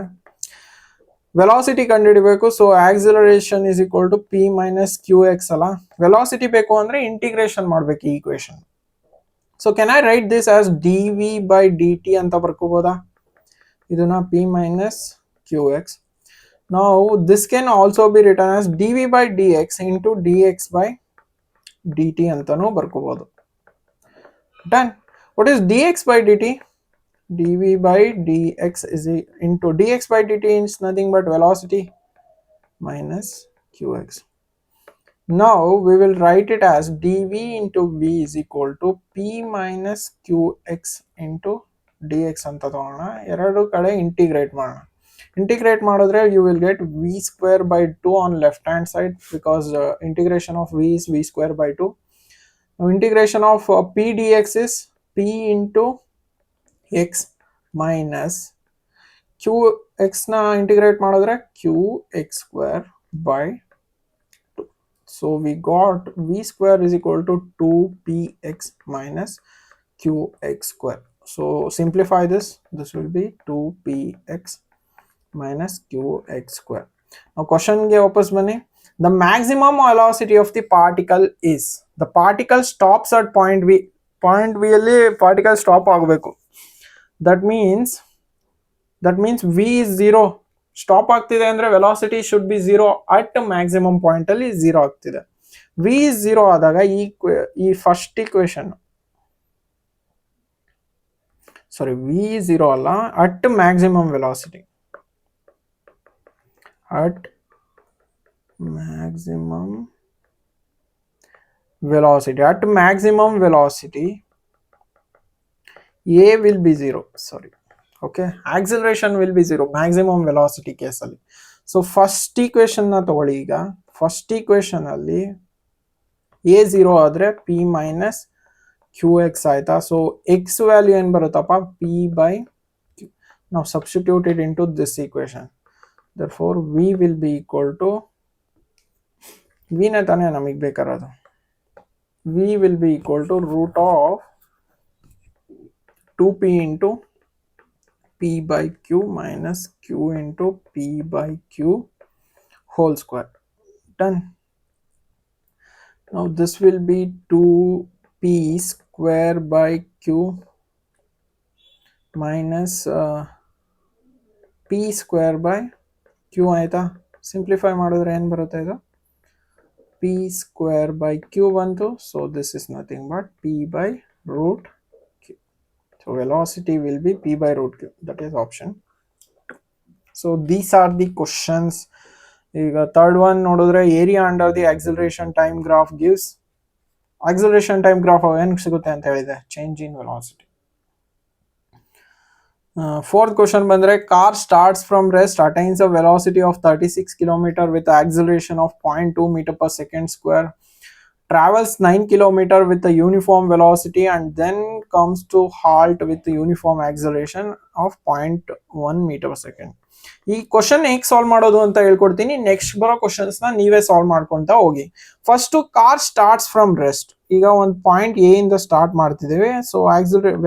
velocity ಕಂಡುಹಿಡಿಬೇಕು. So acceleration is equal to P minus Q X ಅಲ್ಲ. Velocity ಬೇಕು ಅಂದ್ರೆ integration ಮಾಡ್ಬೇಕು ಈ equation. So can I write this as D V by D T ಅಂತ ಬರ್ಕೋಬೋದಾ, ಇದನ್ನ ಪಿ ಮೈನಸ್ ಕ್ಯೂ ಎಕ್ಸ್. ನಾವು this can also be written as D V by D X into D X by D T ಅಂತಾನೂ ಬರ್ಕೋಬಹುದು. Done. What is D X by D T? dv by dx is into dx by dt is nothing but velocity minus qx. Now we will write it as dv into v is equal to p minus qx into dx ಅಂತ ತಗೋಣ. ಎರಡು ಕಡೆ integrate ಮಾಡೋಣ. Integrate ಮಾಡಿದ್ರೆ you will get v square by 2 on left hand side, because integration of v is v square by 2. Now integration of p dx is p into x minus qx na integrate ಮಾಡಿದ್ರೆ qx square by 2. So we got v square is equal to 2px minus qx square. So simplify this. This will be 2px minus qx square. Now question ge wapas bane. The maximum velocity of the particle is, the particle stops at point v. Point v alli particle stop ಆಗಬೇಕು. That means v is 0. Stop ಆಗ್ತಿದೆ ಅಂದ್ರೆ velocity should be 0 at maximum point ಅಲ್ಲಿ 0 ಆಗ್ತಿದೆ. v is 0 ಆದಾಗ ಈ first equation, ಸಾರಿ v 0 ಅಲ್ಲ, at maximum velocity, at maximum velocity, at maximum velocity a will be 0, sorry, okay, acceleration will be 0 maximum velocity case alli. So first equation na ತಗೊಳ್ಳಿ. ಈಗ first equation ಅಲ್ಲಿ a 0 ಆದ್ರೆ p minus qx ಆಯ್ತಾ. So x value ಏನು ಬರುತ್ತಪ್ಪ, p by q. Now substitute it into this equation. Therefore v will be equal to, v ನೇ ತಾನೇ ನಮಗೆ ಬೇಕಾಗಿರೋದು, v will be equal to root of 2p into p by q minus q into p by q whole square. Done. Now this will be 2p square by q minus p square by q ಆಯ್ತಾ. Simplify ಮಾಡಿದ್ರೆ ಏನು ಬರುತ್ತೆ, ಇದು p square by q ಬಂತು. So this is nothing but p by root q. So velocity will be p by root q. That is option. So these are the questions. ಈಗ third one ನೋಡಿದ್ರೆ area under the acceleration time graph gives, acceleration time graph ಏನು ಸಿಗುತ್ತೆ ಅಂತ ಹೇಳಿದೆ, change in velocity. Fourth question ಬಂದ್ರೆ car starts from rest, attains a velocity of 36 km with acceleration of 0.2 meter per second square, travels 9 km with a uniform velocity and then comes to halt with the uniform acceleration of 0.1 meter per second. ಈ question ಹೇಗೆ solve ಮಾಡೋದು ಅಂತ ಹೇಳ್ಕೊಡ್ತೀನಿ. Next ಬರೋ questions ನ ನೀವೇ solve ಮಾಡ್ಕೊಂತ ಹೋಗಿ. First car starts from rest. ಈಗ ಒಂದು ಪಾಯಿಂಟ್ ಎ ಇಂದ ಸ್ಟಾರ್ಟ್ ಮಾಡ್ತಿದ್ದೇವೆ. So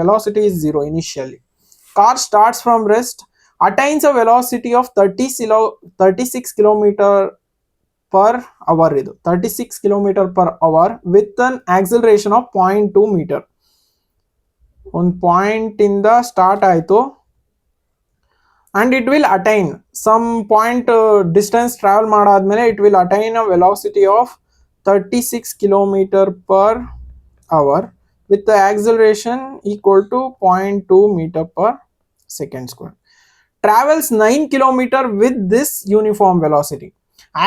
velocity is 0 initially. car starts from rest, attains a velocity of 36 km per hour. ಇದು 36 km per hour with an acceleration of 0.2 meter. ಒಂದು point ಇಂದ start ಆಯಿತು and it will attain some point distance travel ಮಾಡಾದ್ಮೇಲೆ it will attain a velocity of 36 km per hour with the acceleration equal to 0.2 meter per second square. Travels 9 km with this uniform velocity.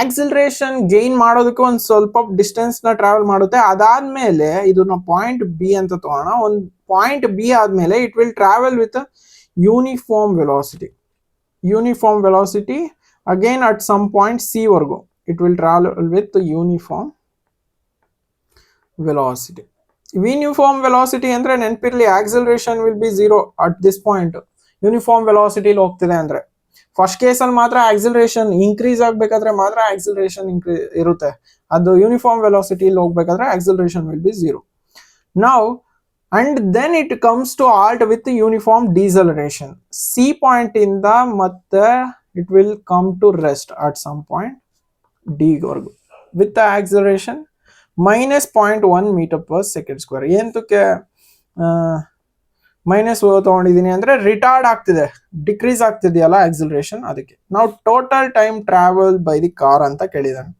Acceleration gain ಮಾಡೋದಕ್ಕೆ ಒಂದು ಸ್ವಲ್ಪ distance ನ travel ಮಾಡುತ್ತೆ. ಅದಾದ್ಮೇಲೆ ಇದನ್ನ point B ಅಂತ ತಗೋಣ. ಒಂದು ಪಾಯಿಂಟ್ ಬಿ ಆದ್ಮೇಲೆ it will travel with uniform velocity. Uniform velocity again at some point C ವರ್ಗು it will travel with uniform velocity. Uniform velocity ಅಂದ್ರೆ ನೆನಪಿರ್ಲಿ, acceleration will be 0 at this point. Uniform ವೆಲಾಸಿಟಿಲಿ ಹೋಗ್ತಿದೆ ಅಂದ್ರೆ ಫಸ್ಟ್ ಕೇಸಲ್ಲಿ ಮಾತ್ರ acceleration increase ಆಗ್ಬೇಕಾದ್ರೆ ಮಾತ್ರ ಆಕ್ಸಲರೇಷನ್ ಇರುತ್ತೆ. ಅದು ಯೂನಿಫಾರ್ಮ್ ವೆಲಾಸಿಟಿಲಿ ಹೋಗ್ಬೇಕಾದ್ರೆ acceleration will be 0. Now and then it comes to halt with uniform deceleration. C point ಇಂದ ಮತ್ತೆ it will come to rest at some point D ವರ್ಗು with acceleration minus 0.1 meter per second square. ಏನಕ್ಕೆ minus ತಗೊಂಡಿದ್ದೀನಿ ಅಂದ್ರೆ retard ಆಗ್ತಿದೆ, decrease ಆಗ್ತಿದೆಯಲ್ಲ acceleration, ಅದಕ್ಕೆ. ನಾವು total time travel by the car ಅಂತ ಕೇಳಿದಾನೆ.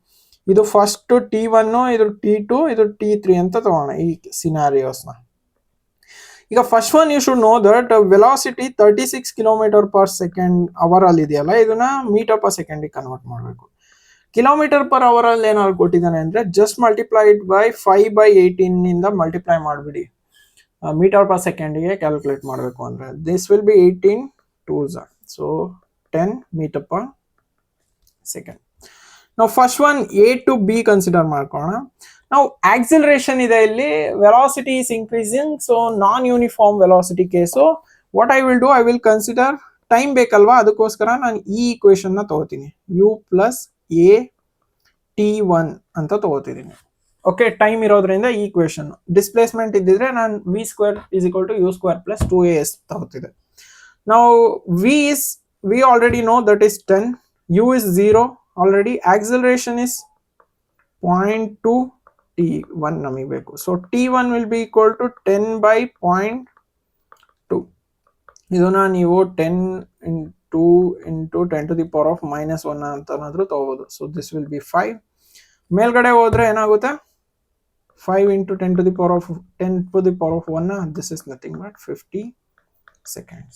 ಇದು ಫಸ್ಟ್ T1, ಇದು T2, ಇದು T3 ಅಂತ ತಗೋಣ ಈ ಸಿನಾರಿಯೋಸ್ನ. ಈಗ first one you should know that velocity 36 km per second hour ಅಲ್ಲಿ ಇದೆಯಲ್ಲ, ಇದನ್ನ ಮೀಟರ್ ಪರ್ ಸೆಕೆಂಡಿಗೆ ಕನ್ವರ್ಟ್ ಮಾಡಬೇಕು. ಕಿಲೋಮೀಟರ್ ಪರ್ ಅವರ್ ಅಲ್ಲಿ ಏನಾದ್ರು ಕೊಟ್ಟಿದ್ದಾನೆ ಅಂದ್ರೆ ಜಸ್ಟ್ ಮಲ್ಟಿಪ್ಲೈಡ್ ಬೈ 5/18 ಇಂದ ಮಲ್ಟಿಪ್ಲೈ ಮಾಡಿಬಿಡಿ. ಮೀಟರ್ ಪರ್ ಸೆಕೆಂಡಿಗೆ ಕ್ಯಾಲ್ಕುಲೇಟ್ ಮಾಡಬೇಕು ಅಂದ್ರೆ this will be 18 2s, so 10 meter per second. ನಾವು first one A to B consider ಮಾಡ್ಕೋಣ. ನಾವು ಆಕ್ಸಿಲರೇಷನ್ ಇದೆ ಇಲ್ಲಿ, velocity is increasing, so non uniform velocity case. What I will do, I will consider time ಬೇಕಲ್ವಾ, ಅದಕ್ಕೋಸ್ಕರ ನಾನು ಈ equation ನ ತಗೋತೀನಿ, u ಪ್ಲಸ್ ಎ T1 ಅಂತ ತಗೋತಿದ್ದೀನಿ. ಓಕೆ, ಟೈಮ್ ಇರೋದ್ರಿಂದ ಈ ಇಕ್ವೇಶನ್. ಡಿಸ್ಪ್ಲೇಸ್ಮೆಂಟ್ ಇದ್ದಿದ್ರೆ ನಾನು v square is equal to u square plus 2as ತಗೋತಿದ್ದೆ. ನಾವು we already know that is 10, u is 0 already, acceleration is 0.2 t1 ನಮಗೆ ಬೇಕು. So t1 will be equal to 10 by 0.2. ಇದನ್ನ ನೀವು 10 into 10 to the power of minus 1 ಅಂತನಾದ್ರೂ ತಗೋಬಹುದು. So this will B 5. ಮೇಲ್ಗಡೆ ಹೋದ್ರೆ ಏನಾಗುತ್ತೆ, 5 into 10 to the power of 1, this is nothing but 50 seconds.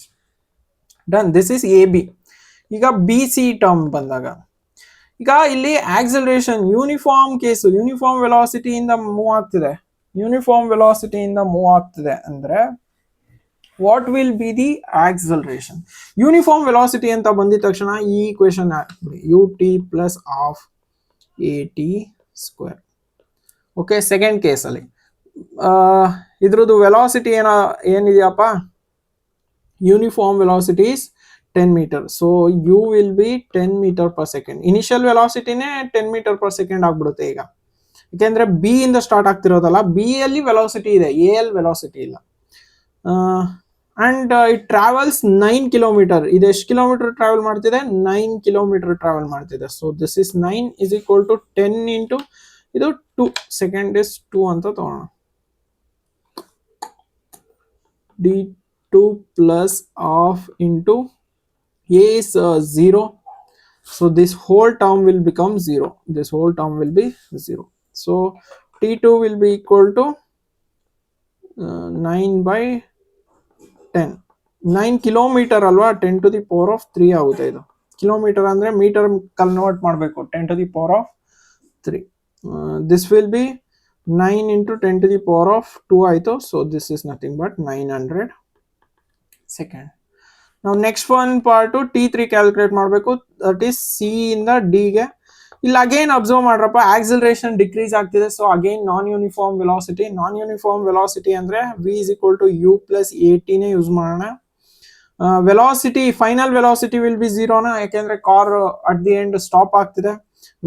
Done. This is AB. ಈಗ BC term ಬಂದಾಗ, ಈಗ ಇಲ್ಲಿ ಆಕ್ಸಲರೇಷನ್ ಯೂನಿಫಾರ್ಮ್ ಕೇಸು, ಯೂನಿಫಾರ್ಮ್ ವೆಲಾಸಿಟಿಯಿಂದ ಮೂವ್ ಆಗ್ತಿದೆ ಅಂದ್ರೆ what will be the acceleration? Uniform velocity ಅಂತ ಬಂದಿದ ತಕ್ಷಣ ಈ equation ut plus half at square. Okay, second ಕೇಸಲ್ಲಿ ಇದ್ರದ್ದು ವೆಲಾಸಿಟಿ ಏನಿದೆಯಪ್ಪ, uniform velocity is 10 meter. So u will be 10 meter per second. Initial ವೆಲಾಸಿಟಿನೇ 10 meter per second ಆಗ್ಬಿಡುತ್ತೆ ಈಗ, ಯಾಕೆಂದ್ರೆ ಬಿ ಇಂದ ಸ್ಟಾರ್ಟ್ ಆಗ್ತಿರೋದಲ್ಲ, ಬಿ ಅಲ್ಲಿ ವೆಲಾಸಿಟಿ ಇದೆ, ಎ ಅಲ್ಲಿ ವೆಲಾಸಿಟಿ ಇಲ್ಲ. And it travels 9 kilometer. ಇದು ಎಷ್ಟು ಕಿಲೋಮೀಟರ್ ಟ್ರಾವೆಲ್ ಮಾಡ್ತಿದೆ? 9 ಕಿಲೋಮೀಟರ್ ಟ್ರಾವೆಲ್ ಮಾಡ್ತಿದೆ. So this is 9 is equal to 10 into ಇದು 2 ಸೆಕೆಂಡ್ ಇಸ್ 2 ಅಂತ ತಗೋಣ. d2 plus half into a is 0. So this whole term will become 0. This whole term will be 0. So t2 will be equal to 9 by 10. 9 kilometre ಅಲ್ವಾ, 10 to the power of 3 ಆಗುತ್ತೆ. ಇದು kilometre ಅಂದ್ರೆ metre convert ಮಾಡಬೇಕು, 10 to the power of 3. This will be 9 into 10 to the power of 2 ಆಯಿತು. So this is nothing but 900 second. ನಾವು next one part t3 calculate ಮಾಡಬೇಕು. That is C ಇಂದ D ಗೆ. ಇಲ್ಲಿ ಅಗೇನ್ ಅಬ್ಸರ್ವ್ ಮಾಡ್ರಪ್ಪ, acceleration decrease ಆಗ್ತಿದೆ. So again non uniform velocity ಅಂದ್ರೆ v is equal to u plus at ನೇ use ಮಾಡೋಣ. Velocity, final velocity will be 0 ಯಾಕೆಂದ್ರೆ car at the end stop ಆಗ್ತಿದೆ.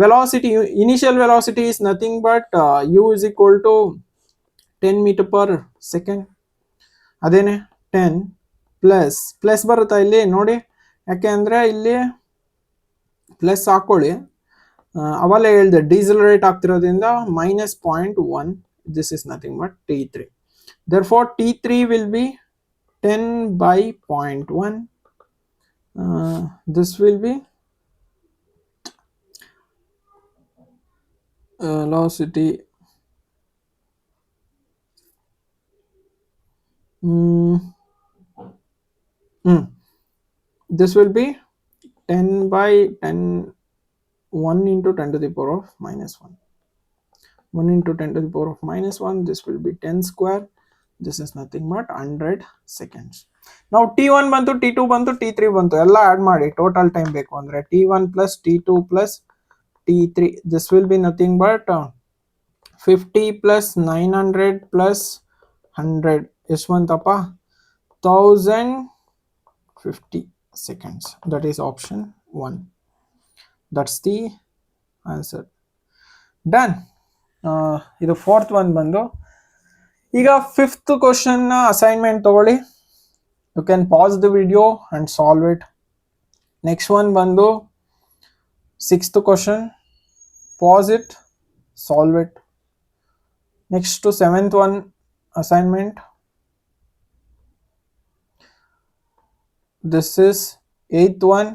Velocity, initial velocity is nothing but u is equal to 10 meter per second. ಅದೇನೆ 10 plus ಬರುತ್ತಾ ಇಲ್ಲಿ ನೋಡಿ, ಯಾಕೆ ಅಂದ್ರೆ ಇಲ್ಲಿ ಪ್ಲಸ್ ಹಾಕೊಳ್ಳಿ, ಅವಲ್ಲೇ ಹೇಳಿದೆ ಡಿಸಲರೇಟ್ ಆಗ್ತಿರೋದ್ರಿಂದ -0.1. This is nothing but t3. therefore t3 will be 10 by 0.1. this will be velocity this will be 10 by 10, 1 into 10 to the power of -1. 1 into 10 to the power of -1, this will be 10 square. This is nothing but 100 seconds. Now t1 ಬಂತು, t2 ಬಂತು, t3 ಬಂತು, ಎಲ್ಲ add ಮಾಡಿ total time ಬೇಕು ಅಂದ್ರೆ t1 plus t2 plus t3. this will be nothing but 50 plus 900 plus 100 ಎಷ್ಟು ಬಂತಪ್ಪ? 1050 seconds. that is option 1. that's the answer. done. ಇದು ಫೋರ್ತ್ ಒನ್ ಬಂದು. ಈಗ ಫಿಫ್ತ್ ಕ್ವಶನ್ ಅಸೈನ್ಮೆಂಟ್ ತಗೊಳ್ಳಿ. You can pause the video and solve it. Next one ಬಂದು sixth question, pause it, solve it. Next seventh one assignment. This is eighth one.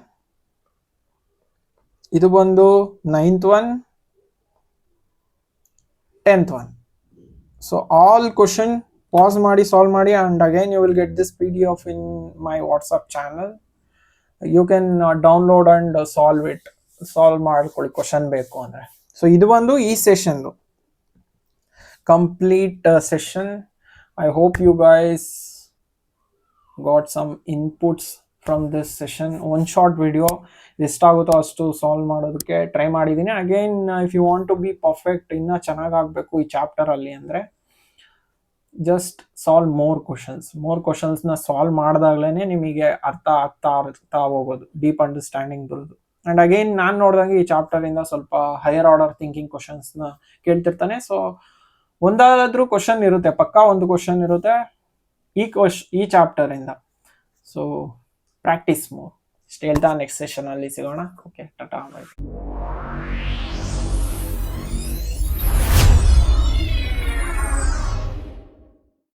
ಇದು ಬಂದು ninth one, 10th one. So all question pause ಮಾಡಿ solve ಮಾಡಿ, and again you will get this PDF in my WhatsApp channel. You can download and solve ಮಾಡ್ಕೊಳ್ಳಿ question ಬೇಕು ಅಂದ್ರೆ. So ಇದು ಒಂದು ಈ session complete session. I hope you guys got some inputs from this session. One short video, ಎಷ್ಟಾಗುತ್ತೋ ಅಷ್ಟು solve ಮಾಡೋದಕ್ಕೆ try ಮಾಡಿದ್ದೀನಿ. Again if you want to be perfect, ಇನ್ನೂ ಚೆನ್ನಾಗಾಗಬೇಕು ಈ ಚಾಪ್ಟರಲ್ಲಿ ಅಂದರೆ ಜಸ್ಟ್ ಸಾಲ್ವ್ ಮೋರ್ ಕ್ವಶನ್ಸ್ನ ಸಾಲ್ವ್ ಮಾಡಿದಾಗಲೇ ನಿಮಗೆ ಅರ್ಥ ಆಗ್ತಾ ಹೋಗೋದು, ಡೀಪ್ ಅಂಡರ್ಸ್ಟ್ಯಾಂಡಿಂಗ್ ಬರೋದು. ಅಂಡ್ ಅಗೈನ್ ನಾನು ನೋಡ್ದಂಗೆ ಈ ಚಾಪ್ಟರ್ ಇಂದ ಸ್ವಲ್ಪ ಹೈಯರ್ ಆರ್ಡರ್ ಥಿಂಕಿಂಗ್ ಕ್ವಶನ್ಸ್ ನ ಕೇಳ್ತಿರ್ತಾನೆ. ಸೊ ಒಂದಾದ್ರೂ ಕ್ವಶನ್ ಇರುತ್ತೆ, ಪಕ್ಕಾ ಒಂದು ಕ್ವಶನ್ ಇರುತ್ತೆ ಈ ಚಾಪ್ಟರ್ ಇಂದ. So practice more. ಇಷ್ಟು ಹೇಳ್ತಾ ನೆಕ್ಸ್ಟ್ ಸೆಷನ್ ಅಲ್ಲಿ ಸಿಗೋಣ. Okay, Tata, by.